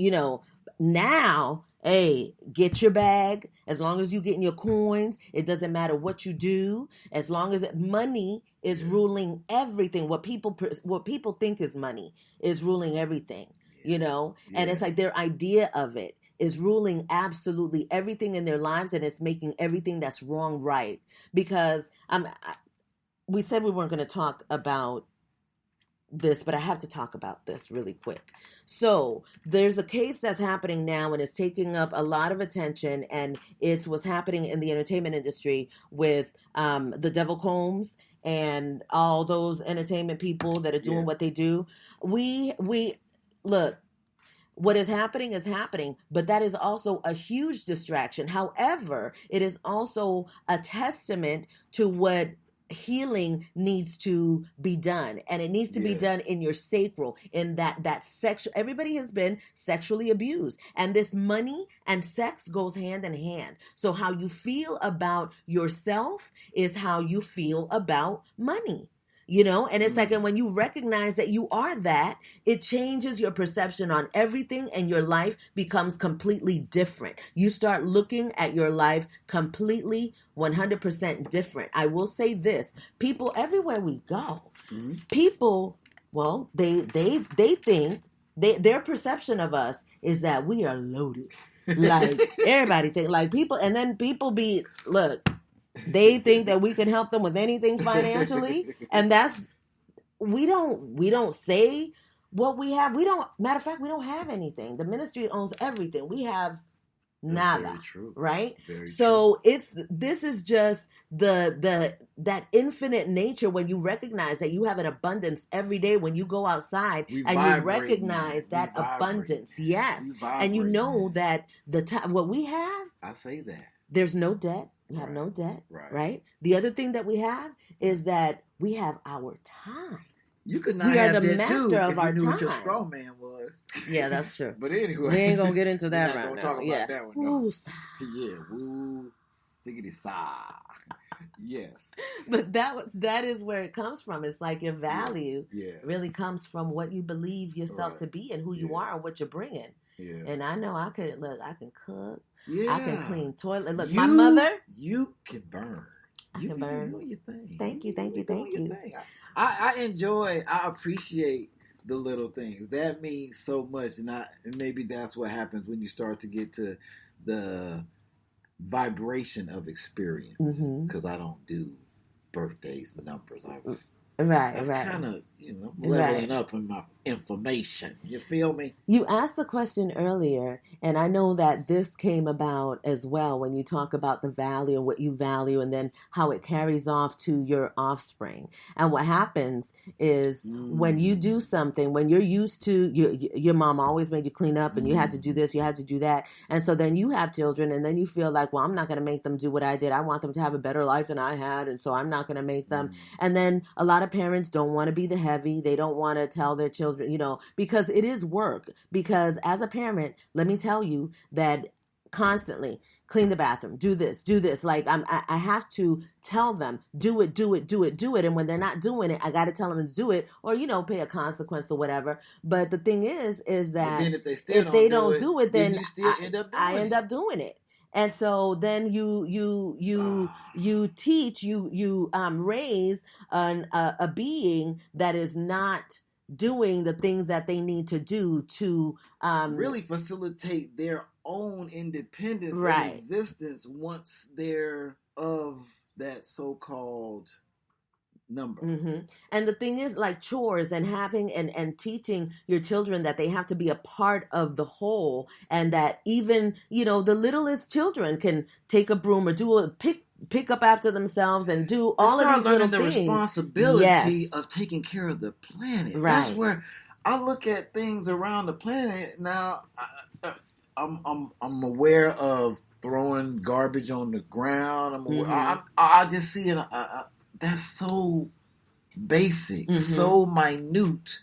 now, hey, get your bag. As long as you getting your coins, it doesn't matter what you do. As long as money is ruling everything. What people think is money is ruling everything. And it's like their idea of it is ruling absolutely everything in their lives, and it's making everything that's wrong right. Because we said we weren't going to talk about this, but I have to talk about this really quick. So there's a case that's happening now, and it's taking up a lot of attention, and it's what's happening in the entertainment industry with the Devil Combs and all those entertainment people that are doing what they do. We look. What is happening, but that is also a huge distraction. However, it is also a testament to what healing needs to be done, and it needs to be done in your sacral, in that sexual. Everybody has been sexually abused, and this money and sex goes hand in hand. So how you feel about yourself is how you feel about money. You know, and it's like, and when you recognize that you are that, it changes your perception on everything, and your life becomes completely different. You start looking at your life completely 100% different. I will say this: people everywhere we go, people, well, they think their perception of us is that we are loaded. Like everybody think like people, and then people they think that we can help them with anything financially, and that's we don't say what we have. Matter of fact, we don't have anything. The ministry owns everything. We have nada. Very true. Right? Very so true. This is just that infinite nature when you recognize that you have an abundance every day when you go outside you recognize that abundance. Yes. And you know that what we have, I say that. There's no debt. We have no debt, right? The other thing that we have is that we have our time. You could not have that too if you knew what your straw man was. Yeah, that's true. But anyway, we ain't gonna get into that right now. We're not gonna talk about that one. Woosah. Yeah, woo, siggity sa. Yes. But that is where it comes from. It's like your value really comes from what you believe yourself to be and who you are and what you're bringing. Yeah. And I know I can cook. Yeah. I can clean toilet. Look, my mother. You can burn. I can burn. Doing your thing. Thank you. I appreciate the little things. That means so much. And maybe that's what happens when you start to get to the vibration of experience. Because I don't do birthdays, numbers. I've kind of, leveling up in my information. You feel me? You asked a question earlier, and I know that this came about as well when you talk about the value and what you value and then how it carries off to your offspring. And what happens is when you do something, when you're used to, your mom always made you clean up and you had to do this, you had to do that. And so then you have children and then you feel like, well, I'm not going to make them do what I did. I want them to have a better life than I had. And so I'm not going to make them. And then a lot of parents don't want to be the heavy. They don't want to tell their children, because it is work. Because as a parent, let me tell you that constantly clean the bathroom, do this. Like I have to tell them, do it. And when they're not doing it, I got to tell them to do it or, pay a consequence or whatever. But the thing is that then if they don't do it, then you still I end up doing it. And so then you teach, you raise a being that is not doing the things that they need to do to really facilitate their own independence and existence once they're of that so-called number. And the thing is, like chores and having and teaching your children that they have to be a part of the whole, and that even the littlest children can take a broom or pick up after themselves and do all of these little things. Start learning the responsibility of taking care of the planet. Right. That's where I look at things around the planet now. I'm aware of throwing garbage on the ground. I'm aware. I just see it. That's so basic, so minute,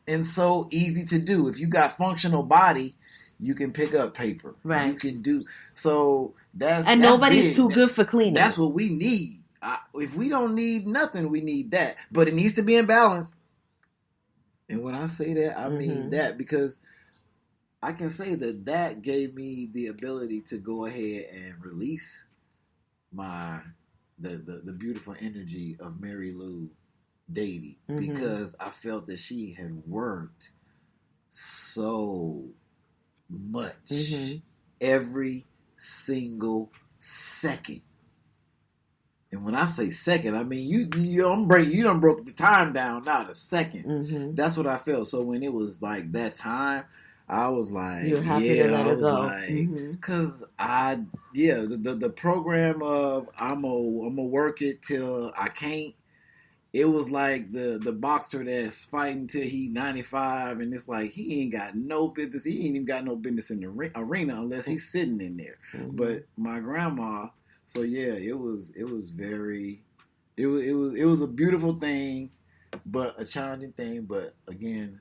and so easy to do. If you got functional body, you can pick up paper. Right. You can do so. That's nobody's big. Too good for cleaning. That's what we need. If we don't need nothing, we need that. But it needs to be in balance. And when I say that, I mean that because I can say that gave me the ability to go ahead and release the beautiful energy of Mary Lou Dady because I felt that she had worked so much every single second. And when I say second, I mean you done broke the time down now to second. That's what I felt. So when it was like that time, I was like, you're happy to let it go. Because the program of I'm gonna work it till I can't. It was like the boxer that's fighting till he 95, and it's like he ain't got no business. He ain't even got no business in the arena unless he's sitting in there. But my grandma, so yeah, it was very, it was a beautiful thing, but a challenging thing. But again,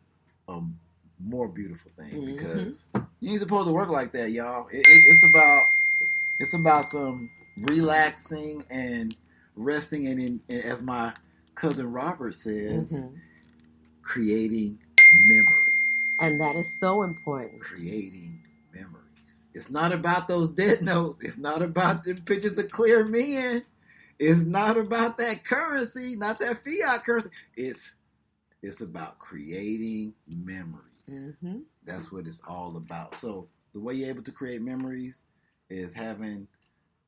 more beautiful thing because you ain't supposed to work like that, y'all. It's about some relaxing and resting, and as my cousin Robert says, creating memories. And that is so important. Creating memories. It's not about those dead notes. It's not about them pictures of clear men. It's not about that currency, not that fiat currency. It's about creating memories. Mm-hmm. That's what it's all about. So the way you're able to create memories is having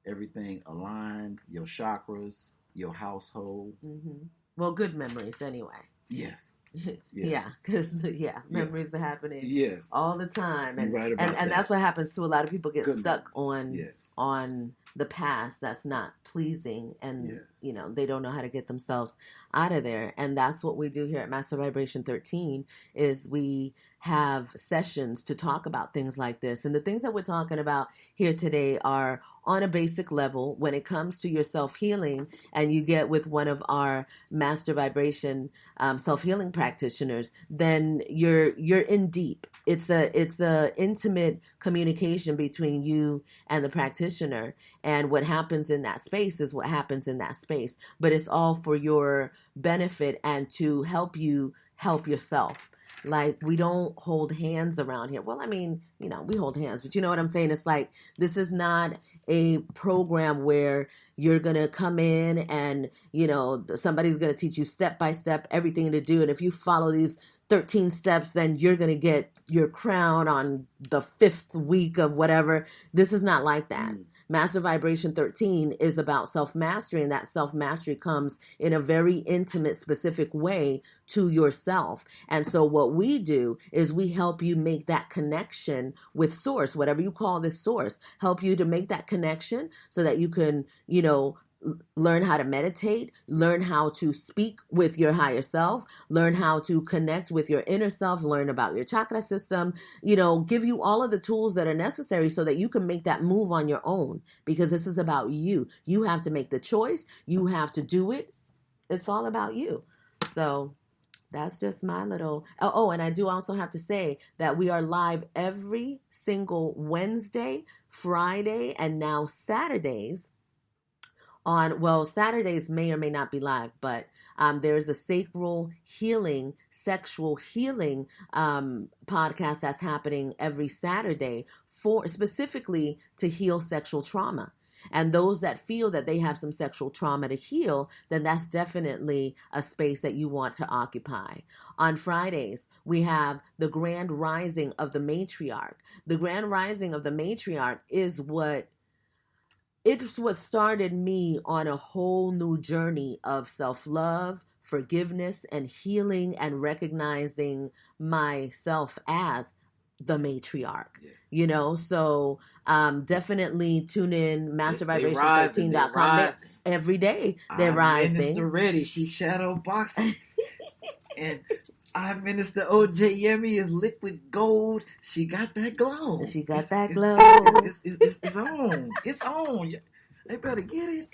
everything aligned, your chakras, your household. Mm-hmm. Well, good memories anyway. Yes. Yes. Yeah, because memories are happening all the time, and right about and that's what happens too. A lot of people get stuck memories. on the past that's not pleasing, and they don't know how to get themselves out of there. And that's what we do here at Master Vibration 13 is we have sessions to talk about things like this. And the things that we're talking about here today are on a basic level when it comes to your self-healing, and you get with one of our Master Vibration self-healing practitioners, then you're in deep. It's a intimate communication between you and the practitioner, and what happens in that space is what happens in that space. But it's all for your benefit and to help you help yourself. Like, we don't hold hands around here. Well, I mean, we hold hands, but you know what I'm saying? It's like, this is not a program where you're going to come in and, somebody's going to teach you step by step everything to do. And if you follow these 13 steps, then you're going to get your crown on the 5th week of whatever. This is not like that. Master Vibration 13 is about self-mastery, and that self-mastery comes in a very intimate, specific way to yourself. And so what we do is we help you make that connection with source, whatever you call this source, help you to make that connection so that you can, learn how to meditate, learn how to speak with your higher self, learn how to connect with your inner self, learn about your chakra system, give you all of the tools that are necessary so that you can make that move on your own, because this is about you. You have to make the choice. You have to do it. It's all about you. So that's just my little... Oh, and I do also have to say that we are live every single Wednesday, Friday, and now Saturdays. Saturdays may or may not be live, but there's a sacral healing, sexual healing podcast that's happening every Saturday specifically to heal sexual trauma. And those that feel that they have some sexual trauma to heal, then that's definitely a space that you want to occupy. On Fridays, we have the Grand Rising of the Matriarch. The Grand Rising of the Matriarch is what started me on a whole new journey of self-love, forgiveness, and healing, and recognizing myself as the matriarch. Yes. So definitely tune in mastervibration13.com. Every day they're rising. Minister Ready, she's shadow boxing. And our Minister O.J. Yemi is liquid gold. She got that glow. She got that glow. It's on. It's on. They better get it.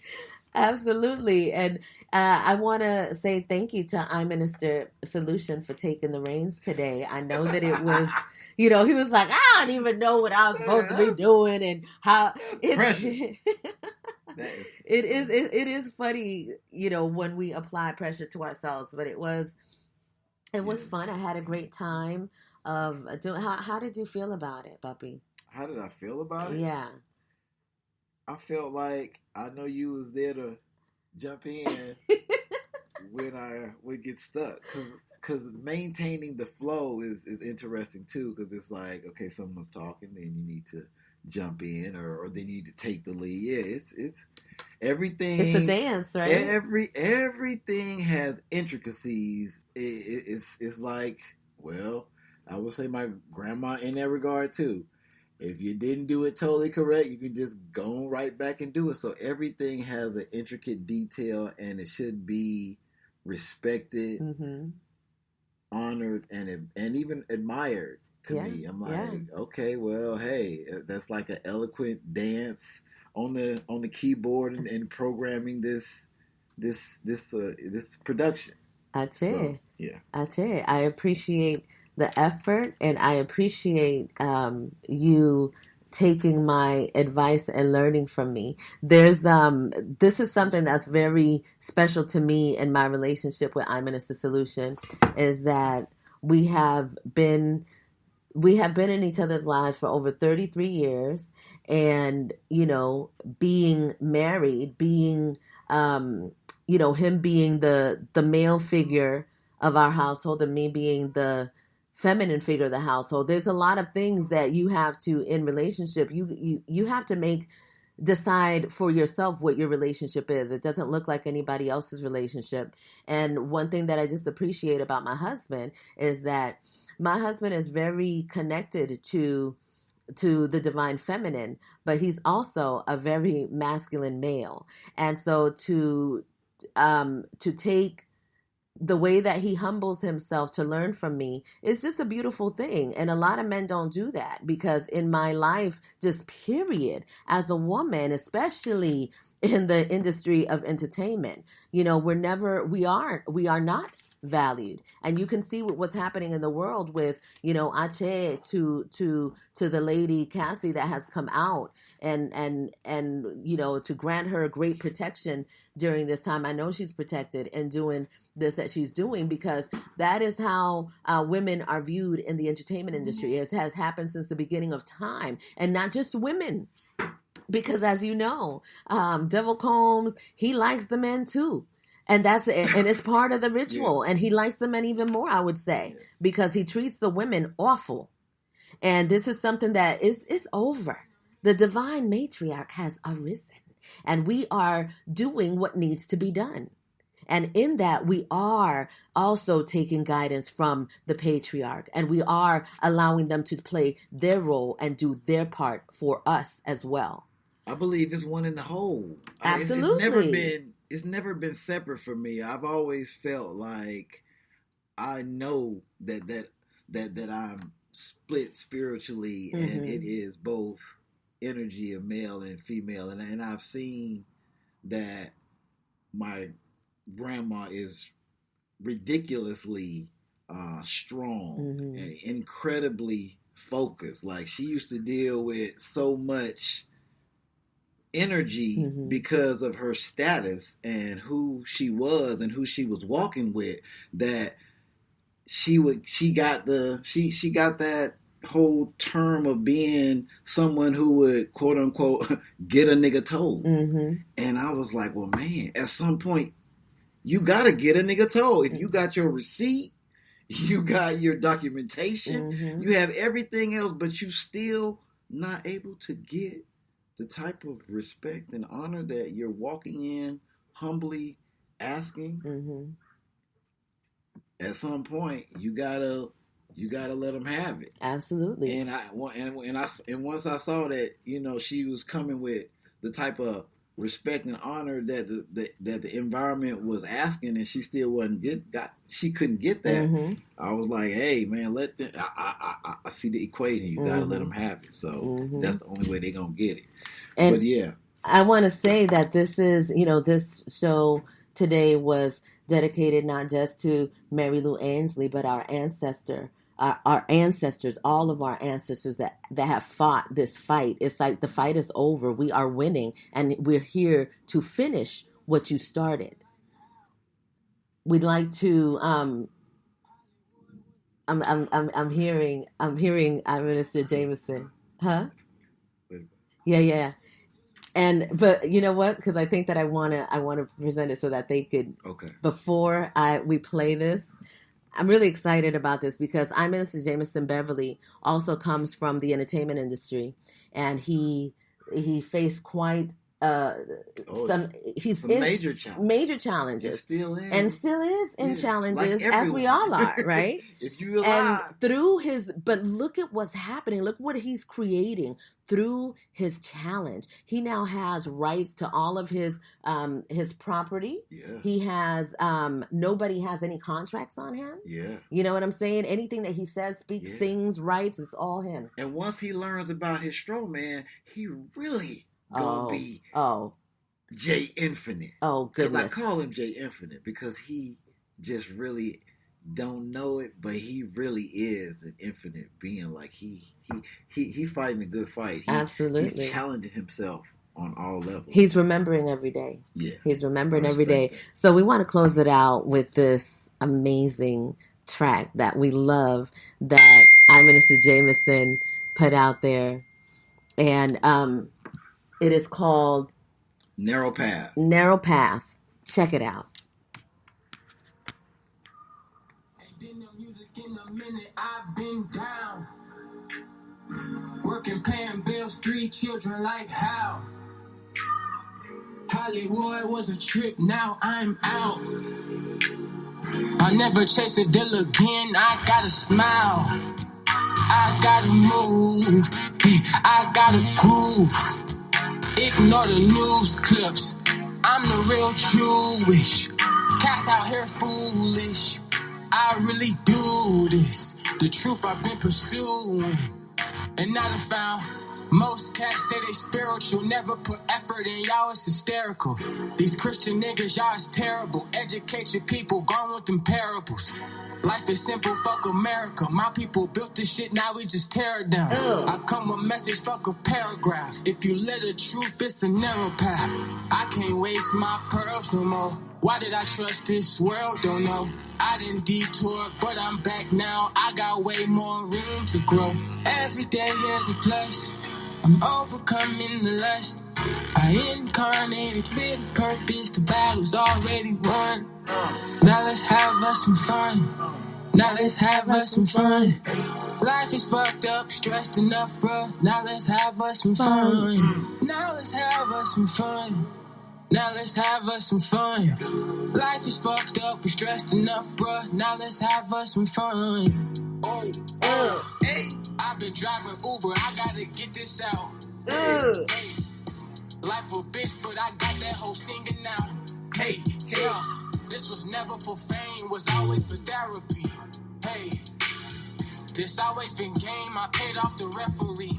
Absolutely. And I want to say thank you to I Minister Solution for taking the reins today. I know that it was, he was like, I don't even know what I was supposed to be doing and how it is funny, when we apply pressure to ourselves, but it was fun. I had a great time of doing. How did you feel about it, Puppy? How did I feel about it? Yeah. I felt like I know you was there to jump in when I would get stuck. Because maintaining the flow is interesting too. Because it's like, okay, someone's talking, then you need to jump in, or then you need to take the lead. Yeah, it's everything. It's a dance, right? Everything has intricacies. It's like, well, I would say my grandma in that regard too. If you didn't do it totally correct, you can just go right back and do it. So everything has an intricate detail, and it should be respected, honored, and even admired to me. I'm like, okay, well, hey, that's like an eloquent dance on the keyboard and programming this production. I tell you, I appreciate the effort, and I appreciate you taking my advice and learning from me. There's this is something that's very special to me in my relationship with I Minister Solution, is that we have been in each other's lives for over 33 years. And, being married, being, him being the male figure of our household and me being the feminine figure of the household, there's a lot of things that you have to, in relationship, you have to decide for yourself what your relationship is. It doesn't look like anybody else's relationship. And one thing that I just appreciate about my husband is that my husband is very connected to the divine feminine, but he's also a very masculine male. And so to take the way that he humbles himself to learn from me is just a beautiful thing. And a lot of men don't do that, because in my life, just period, as a woman, especially in the industry of entertainment, we are not valued. And you can see what's happening in the world with, Ache to the lady Cassie that has come out and to grant her great protection during this time. I know she's protected and doing this that she's doing, because that is how women are viewed in the entertainment industry. It has happened since the beginning of time, and not just women, because as you know, Devil Combs, he likes the men too. And it's part of the ritual. Yes. And he likes the men even more, I would say, yes, because he treats the women awful. And this is something that is over. The divine matriarch has arisen, and we are doing what needs to be done. And in that, we are also taking guidance from the patriarch, and we are allowing them to play their role and do their part for us as well. I believe it's one in the whole. Absolutely. It's never been separate for me. I've always felt like I know that I'm split spiritually, mm-hmm, and it is both energy of male and female. And I've seen that my grandma is ridiculously strong, mm-hmm, and incredibly focused. Like, she used to deal with so much energy, mm-hmm, because of her status and who she was and who she was walking with, that she got that whole term of being someone who would, quote unquote, get a nigga told. Mm-hmm. And I was like, well, man, at some point you gotta get a nigga told. If you got your receipt, you got your documentation, mm-hmm, you have everything else, but you still not able to get the type of respect and honor that you're walking in humbly asking, mm-hmm, at some point you gotta let them have it. Absolutely. And once I saw that, she was coming with the type of respect and honor that the environment was asking, and she still she couldn't get that. Mm-hmm. I was like, hey man, let them. I see the equation. You gotta, mm-hmm, let them have it. So, mm-hmm, that's the only way they're gonna get it. And but yeah, I want to say that this is, this show today was dedicated not just to Mary Lou Ansley, but our ancestors, all of our ancestors that have fought this fight. It's like the fight is over. We are winning, and we're here to finish what you started. We'd like to. I'm hearing Minister Jameson, huh? Yeah. But you know what? Because I think that I wanna present it so that they could. Okay. Before we play this, I'm really excited about this, because I Minister Jameson Beverly also comes from the entertainment industry, and he faced quite some major challenges. Still in. And still is in challenges, like as we all are, right? If you alive. And but look at what's happening. Look what he's creating through his challenge. He now has rights to all of his property. Yeah. He has nobody has any contracts on him. Yeah. You know what I'm saying? Anything that he says, speaks, sings, writes, it's all him. And once he learns about his stroke, man, he really gonna be J Infinite. Oh goodness! Because I call him J Infinite because he just really don't know it, but he really is an infinite being. Like he fighting a good fight. Absolutely, he's challenging himself on all levels. He's remembering every day. Yeah, he's remembering every day. That. So we want to close it out with this amazing track that we love that Minister Jameson put out there, and it is called Narrow Path. Narrow Path. Check it out. In a minute, I've been down, working, paying bills, 3 children, like how Hollywood was a trip, now I'm out. I'll never chase a deal again, I gotta smile, I gotta move, I gotta groove. Ignore the news clips, I'm the real Jewish. Cats out here foolish, I really do this. The truth I've been pursuing, and now I found most cats say they spiritual, never put effort in, y'all is hysterical. These Christian niggas, y'all is terrible. Educate your people, gone with them parables. Life is simple, fuck America. My people built this shit, now we just tear it down. I come with message, fuck a paragraph. If you live the truth, it's a narrow path. I can't waste my pearls no more. Why did I trust this world? Don't know. I didn't detour, but I'm back now. I got way more room to grow. Every day here's a plus. I'm overcoming the lust. I incarnated with a purpose. The battle's already won. Now let's have us some fun. Now let's have us some fun. Life is fucked up, stressed enough, bruh. Now let's have us some fun. Now let's have us some fun. Now let's have us some fun. Life is fucked up, we're stressed enough, bruh. Now let's have us some fun. Hey. I've been driving Uber, I gotta get this out. Hey. Life a bitch, but I got that whole singing now. Hey, yeah. This was never for fame, was always for therapy. Hey, this always been game, I paid off the referee.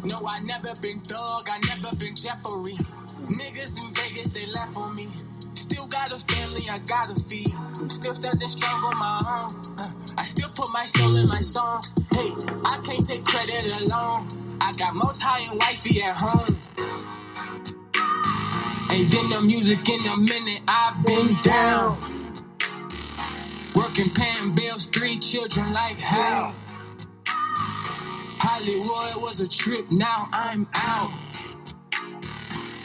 No, I never been thug, I never been Jeffrey. Niggas in Vegas, they laugh on me. Still got a family, I gotta feed. Still standing strong on my own. I still put my soul in my songs. Hey, I can't take credit alone. I got most high and wifey at home. Ain't been no music in a minute, I've been down. Working, paying bills, 3 children, like how Hollywood was a trip, now I'm out.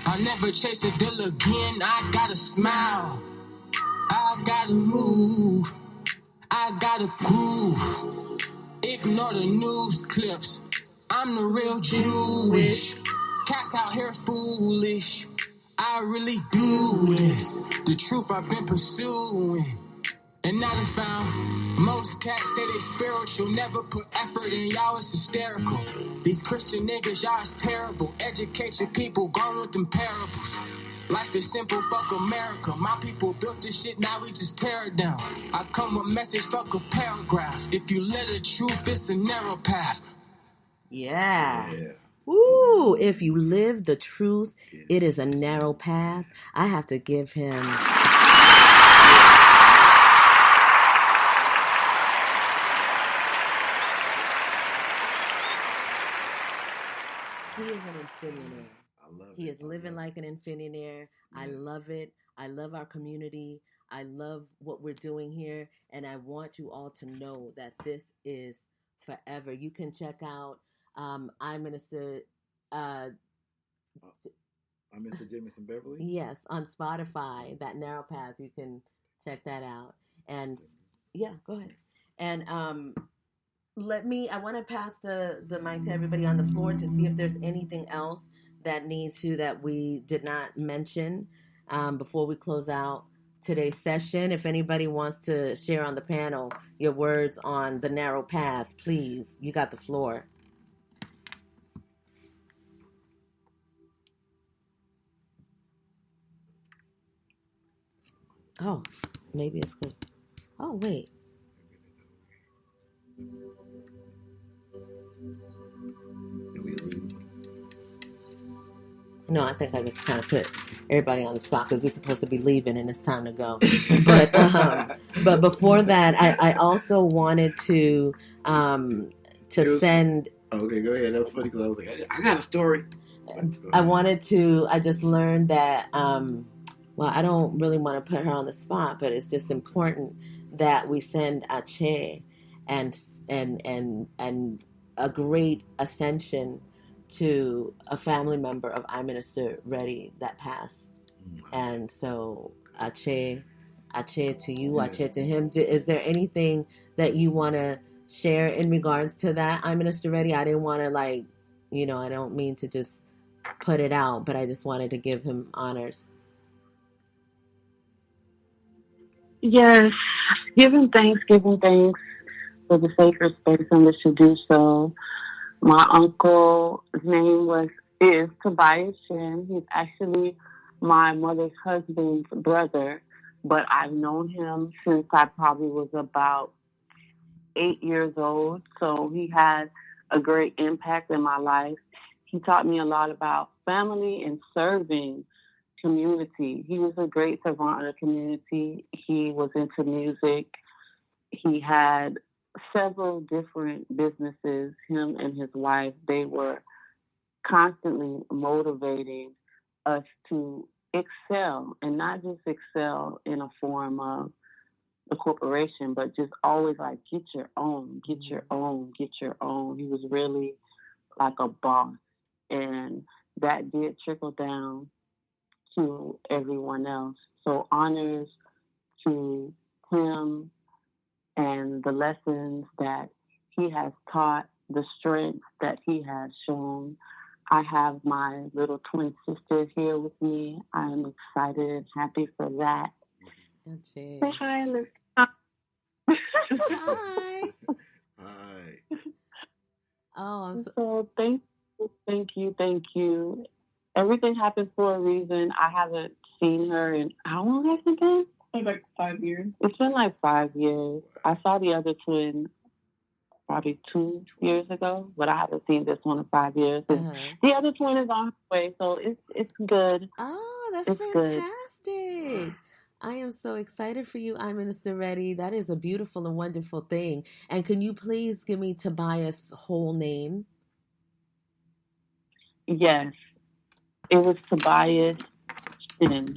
I'll never chase a deal again, I gotta smile. I gotta move, I gotta groove. Ignore the news clips, I'm the real Jewish. Cats out here foolish, I really do this. The truth I've been pursuing, and now I found most cats say they spiritual, never put effort in, y'all is hysterical. These Christian niggas, y'all is terrible. Educate your people, gone with them parables. Life is simple, fuck America. My people built this shit, now we just tear it down. I come with message, fuck a paragraph. If you live the truth, it's a narrow path. Yeah. Woo! If you live the truth, it is a narrow path. I have to give him... He is an infinite. He is living like an infinite. I love it. I love our community. I love what we're doing here. And I want you all to know that this is forever. You can check out I'm Minister Jameson Beverly? Yes, on Spotify, that narrow path. You can check that out. And yeah, go ahead. And I want to pass the mic to everybody on the floor to see if there's anything else that we did not mention before we close out today's session. If anybody wants to share on the panel your words on the narrow path, please, you got the floor. Oh, maybe it's because... Oh, wait. No, I think I just kind of put everybody on the spot because we're supposed to be leaving and it's time to go. But before that, I also wanted to send. Okay, go ahead. That's funny because I was like, I got a story. I just learned that, well, I don't really want to put her on the spot, but it's just important that we send Ache and a great ascension to a family member of I Minister Reddy that passed. And so Ache to you, Ache to him. Is there anything that you want to share in regards to that? I Minister Reddy, I didn't want to I don't mean to just put it out, but I just wanted to give him honors. Yes, giving thanks for the sacred space in which to do so. My uncle's name is Tobias Shin. He's actually my mother's husband's brother, but I've known him since I probably was about 8 years old. So he had a great impact in my life. He taught me a lot about family and serving community. He was a great servant of the community. He was into music. He had several different businesses. Him and his wife, they were constantly motivating us to excel, and not just excel in a form of the corporation, but just always get your own. He was really like a boss, and that did trickle down to everyone else. So honors to him and the lessons that he has taught, the strength that he has shown. I have my little twin sister here with me. I am excited and happy for that. Say hi, Liz. Hi. Hi. Oh, so thank you. Everything happens for a reason. I haven't seen her in, how long has it been? Like 5 years. It's been like 5 years. I saw the other twin probably 2 years ago, but I haven't seen this one in 5 years. The other twin is on her way, so it's good. Oh, that's fantastic. Good. I am so excited for you, I Minister Reddy. That is a beautiful and wonderful thing. And can you please give me Tobias' whole name? Yes. It was Tobias Shin.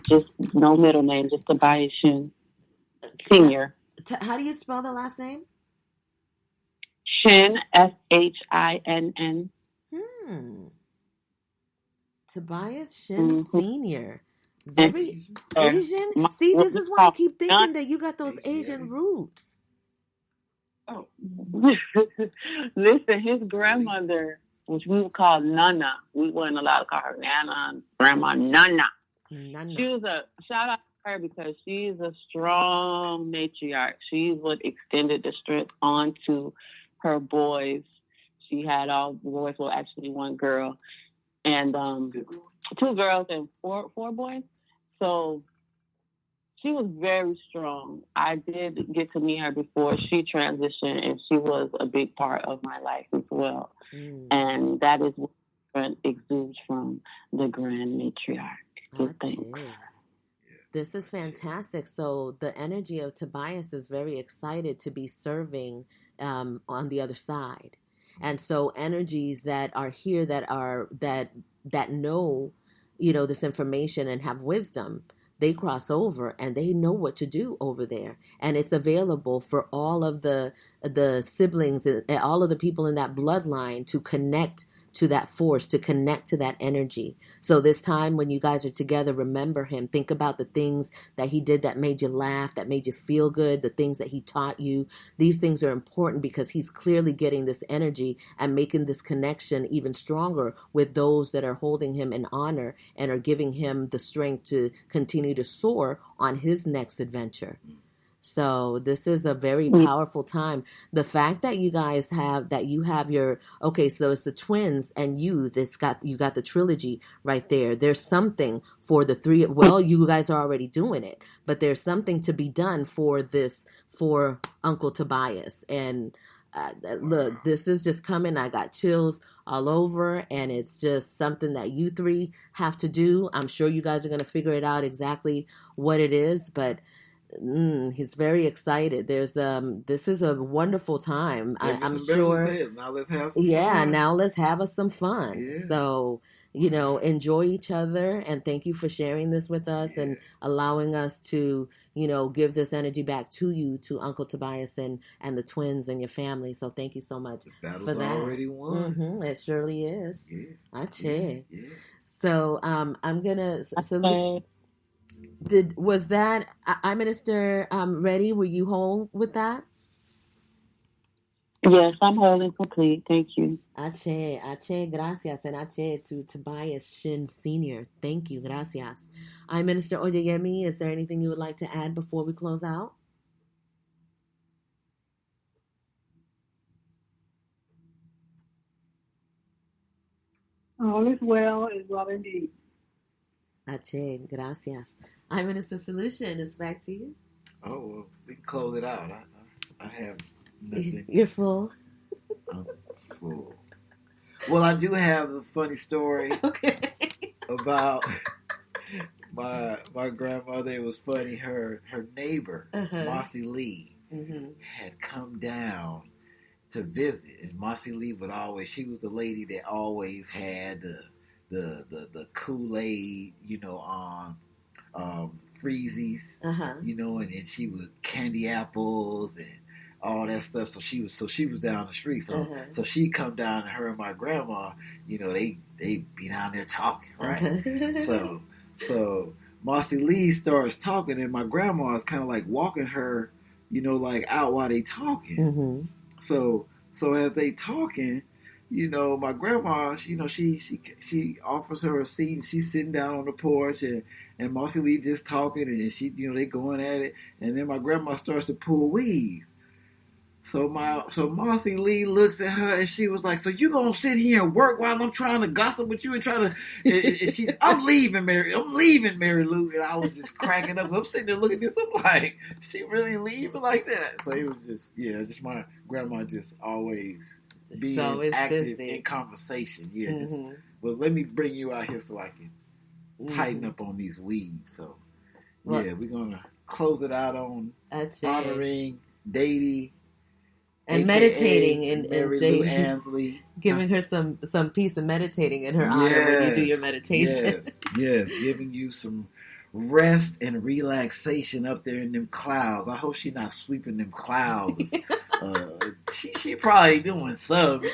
Just no middle name, just Tobias Shin. Senior. How do you spell the last name? Shin, Shinn. Tobias Shin Senior. Very Asian. See, this is why I keep thinking that you got those Asian roots. Oh. Listen, his grandmother, which we would call Nana. We weren't allowed to call her Nana. Grandma Nana. She was shout out to her because she's a strong matriarch. She's what extended the strength onto her boys. She had all boys, well, actually one girl, and 2 girls and four boys. So she was very strong. I did get to meet her before she transitioned, and she was a big part of my life as well. And that is what exudes from the grand matriarch. This is fantastic. So the energy of Tobias is very excited to be serving on the other side. And so energies that are here that know, this information and have wisdom, they cross over and they know what to do over there. And it's available for all of the siblings and all of the people in that bloodline to connect to that force, to connect to that energy. So this time when you guys are together, remember him. Think about the things that he did that made you laugh, that made you feel good, the things that he taught you. These things are important because he's clearly getting this energy and making this connection even stronger with those that are holding him in honor and are giving him the strength to continue to soar on his next adventure. So this is a very powerful time. The fact that you guys have your, okay, so it's the twins and you got the trilogy right there. There's something for the 3. Well, you guys are already doing it, but there's something to be done for Uncle Tobias. And look, this is just coming. I got chills all over, and it's just something that you three have to do. I'm sure you guys are going to figure it out exactly what it is, but he's very excited. This is a wonderful time. I'm sure. Now let's have some fun. Now let's have us some fun. Yeah. So, enjoy each other, and thank you for sharing this with us and allowing us to, give this energy back to you, to Uncle Tobias and the twins and your family. So thank you so much for that. Already won. Mm-hmm, it surely is. Yeah. Ache. Yeah. So I'm gonna. Was that I Minister ready? Were you whole with that? Yes, I'm whole and complete. Thank you. Ache, gracias, and ache to Tobias Shin Sr. Thank you, gracias. I Minister Oyeyemi, is there anything you would like to add before we close out? All is well indeed. Ache, gracias. I Minister Solution, it's back to you. Oh, well, we can close it out. I have nothing. You're full? I'm full. Well, I do have a funny story about my grandmother. It was funny. Her neighbor, Marcy Lee, had come down to visit, and Marcy Lee she was the lady that always had the Kool-Aid, freezies, and she was candy apples and all that stuff. So she was down the street. So she come down, and her and my grandma, they be down there talking, right? So Marcy Lee starts talking, and my grandma is kind of like walking her, like out while they talking. Mm-hmm. So as they talking, my grandma, she offers her a seat, and she's sitting down on the porch, and Marcy Lee just talking, and she, they going at it, and then my grandma starts to pull weeds. So Marcy Lee looks at her, and she was like, "So you gonna sit here and work while I'm trying to gossip with you and try to?" And I'm leaving, Mary Lou, and I was just cracking up. I'm sitting there looking at this. I'm like, "She really leaving like that?" So it was just my grandma just always being active in conversation. Yeah, well, let me bring you out here so I can tighten up on these weeds. So we're gonna close it out on honoring Dady. And AKA meditating and Mary Lou Ansley. Giving her some peace and meditating in her honor when you do your meditation. Yes, giving you some rest and relaxation up there in them clouds. I hope she's not sweeping them clouds. She probably doing something.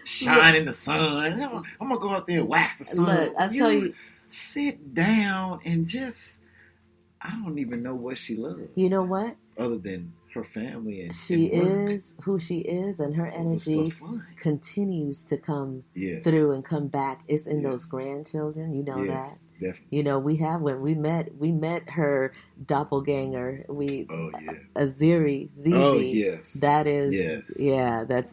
Shining the sun. I'm gonna go out there and wax the sun. Look, I tell you, sit down and just, I don't even know what she loves. You know what? Other than her family and she is who she is, and her energy continues to come through and come back. It's in those grandchildren, that. Definitely. When we met her doppelganger. Aziri, Zizi. Oh yes, that is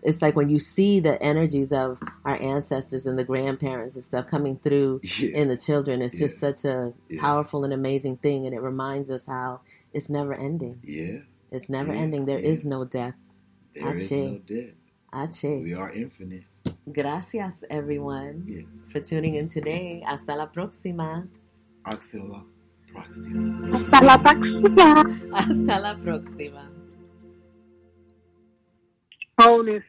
it's like when you see the energies of our ancestors and the grandparents and stuff coming through in the children. It's just such a powerful and amazing thing, and it reminds us how it's never ending. Yeah. It's never ending. There is no death. There is no death. Ache. We are infinite. Gracias, everyone, for tuning in today. Hasta la próxima. Hasta la próxima. Hasta la próxima. Hasta la próxima. Wholeness.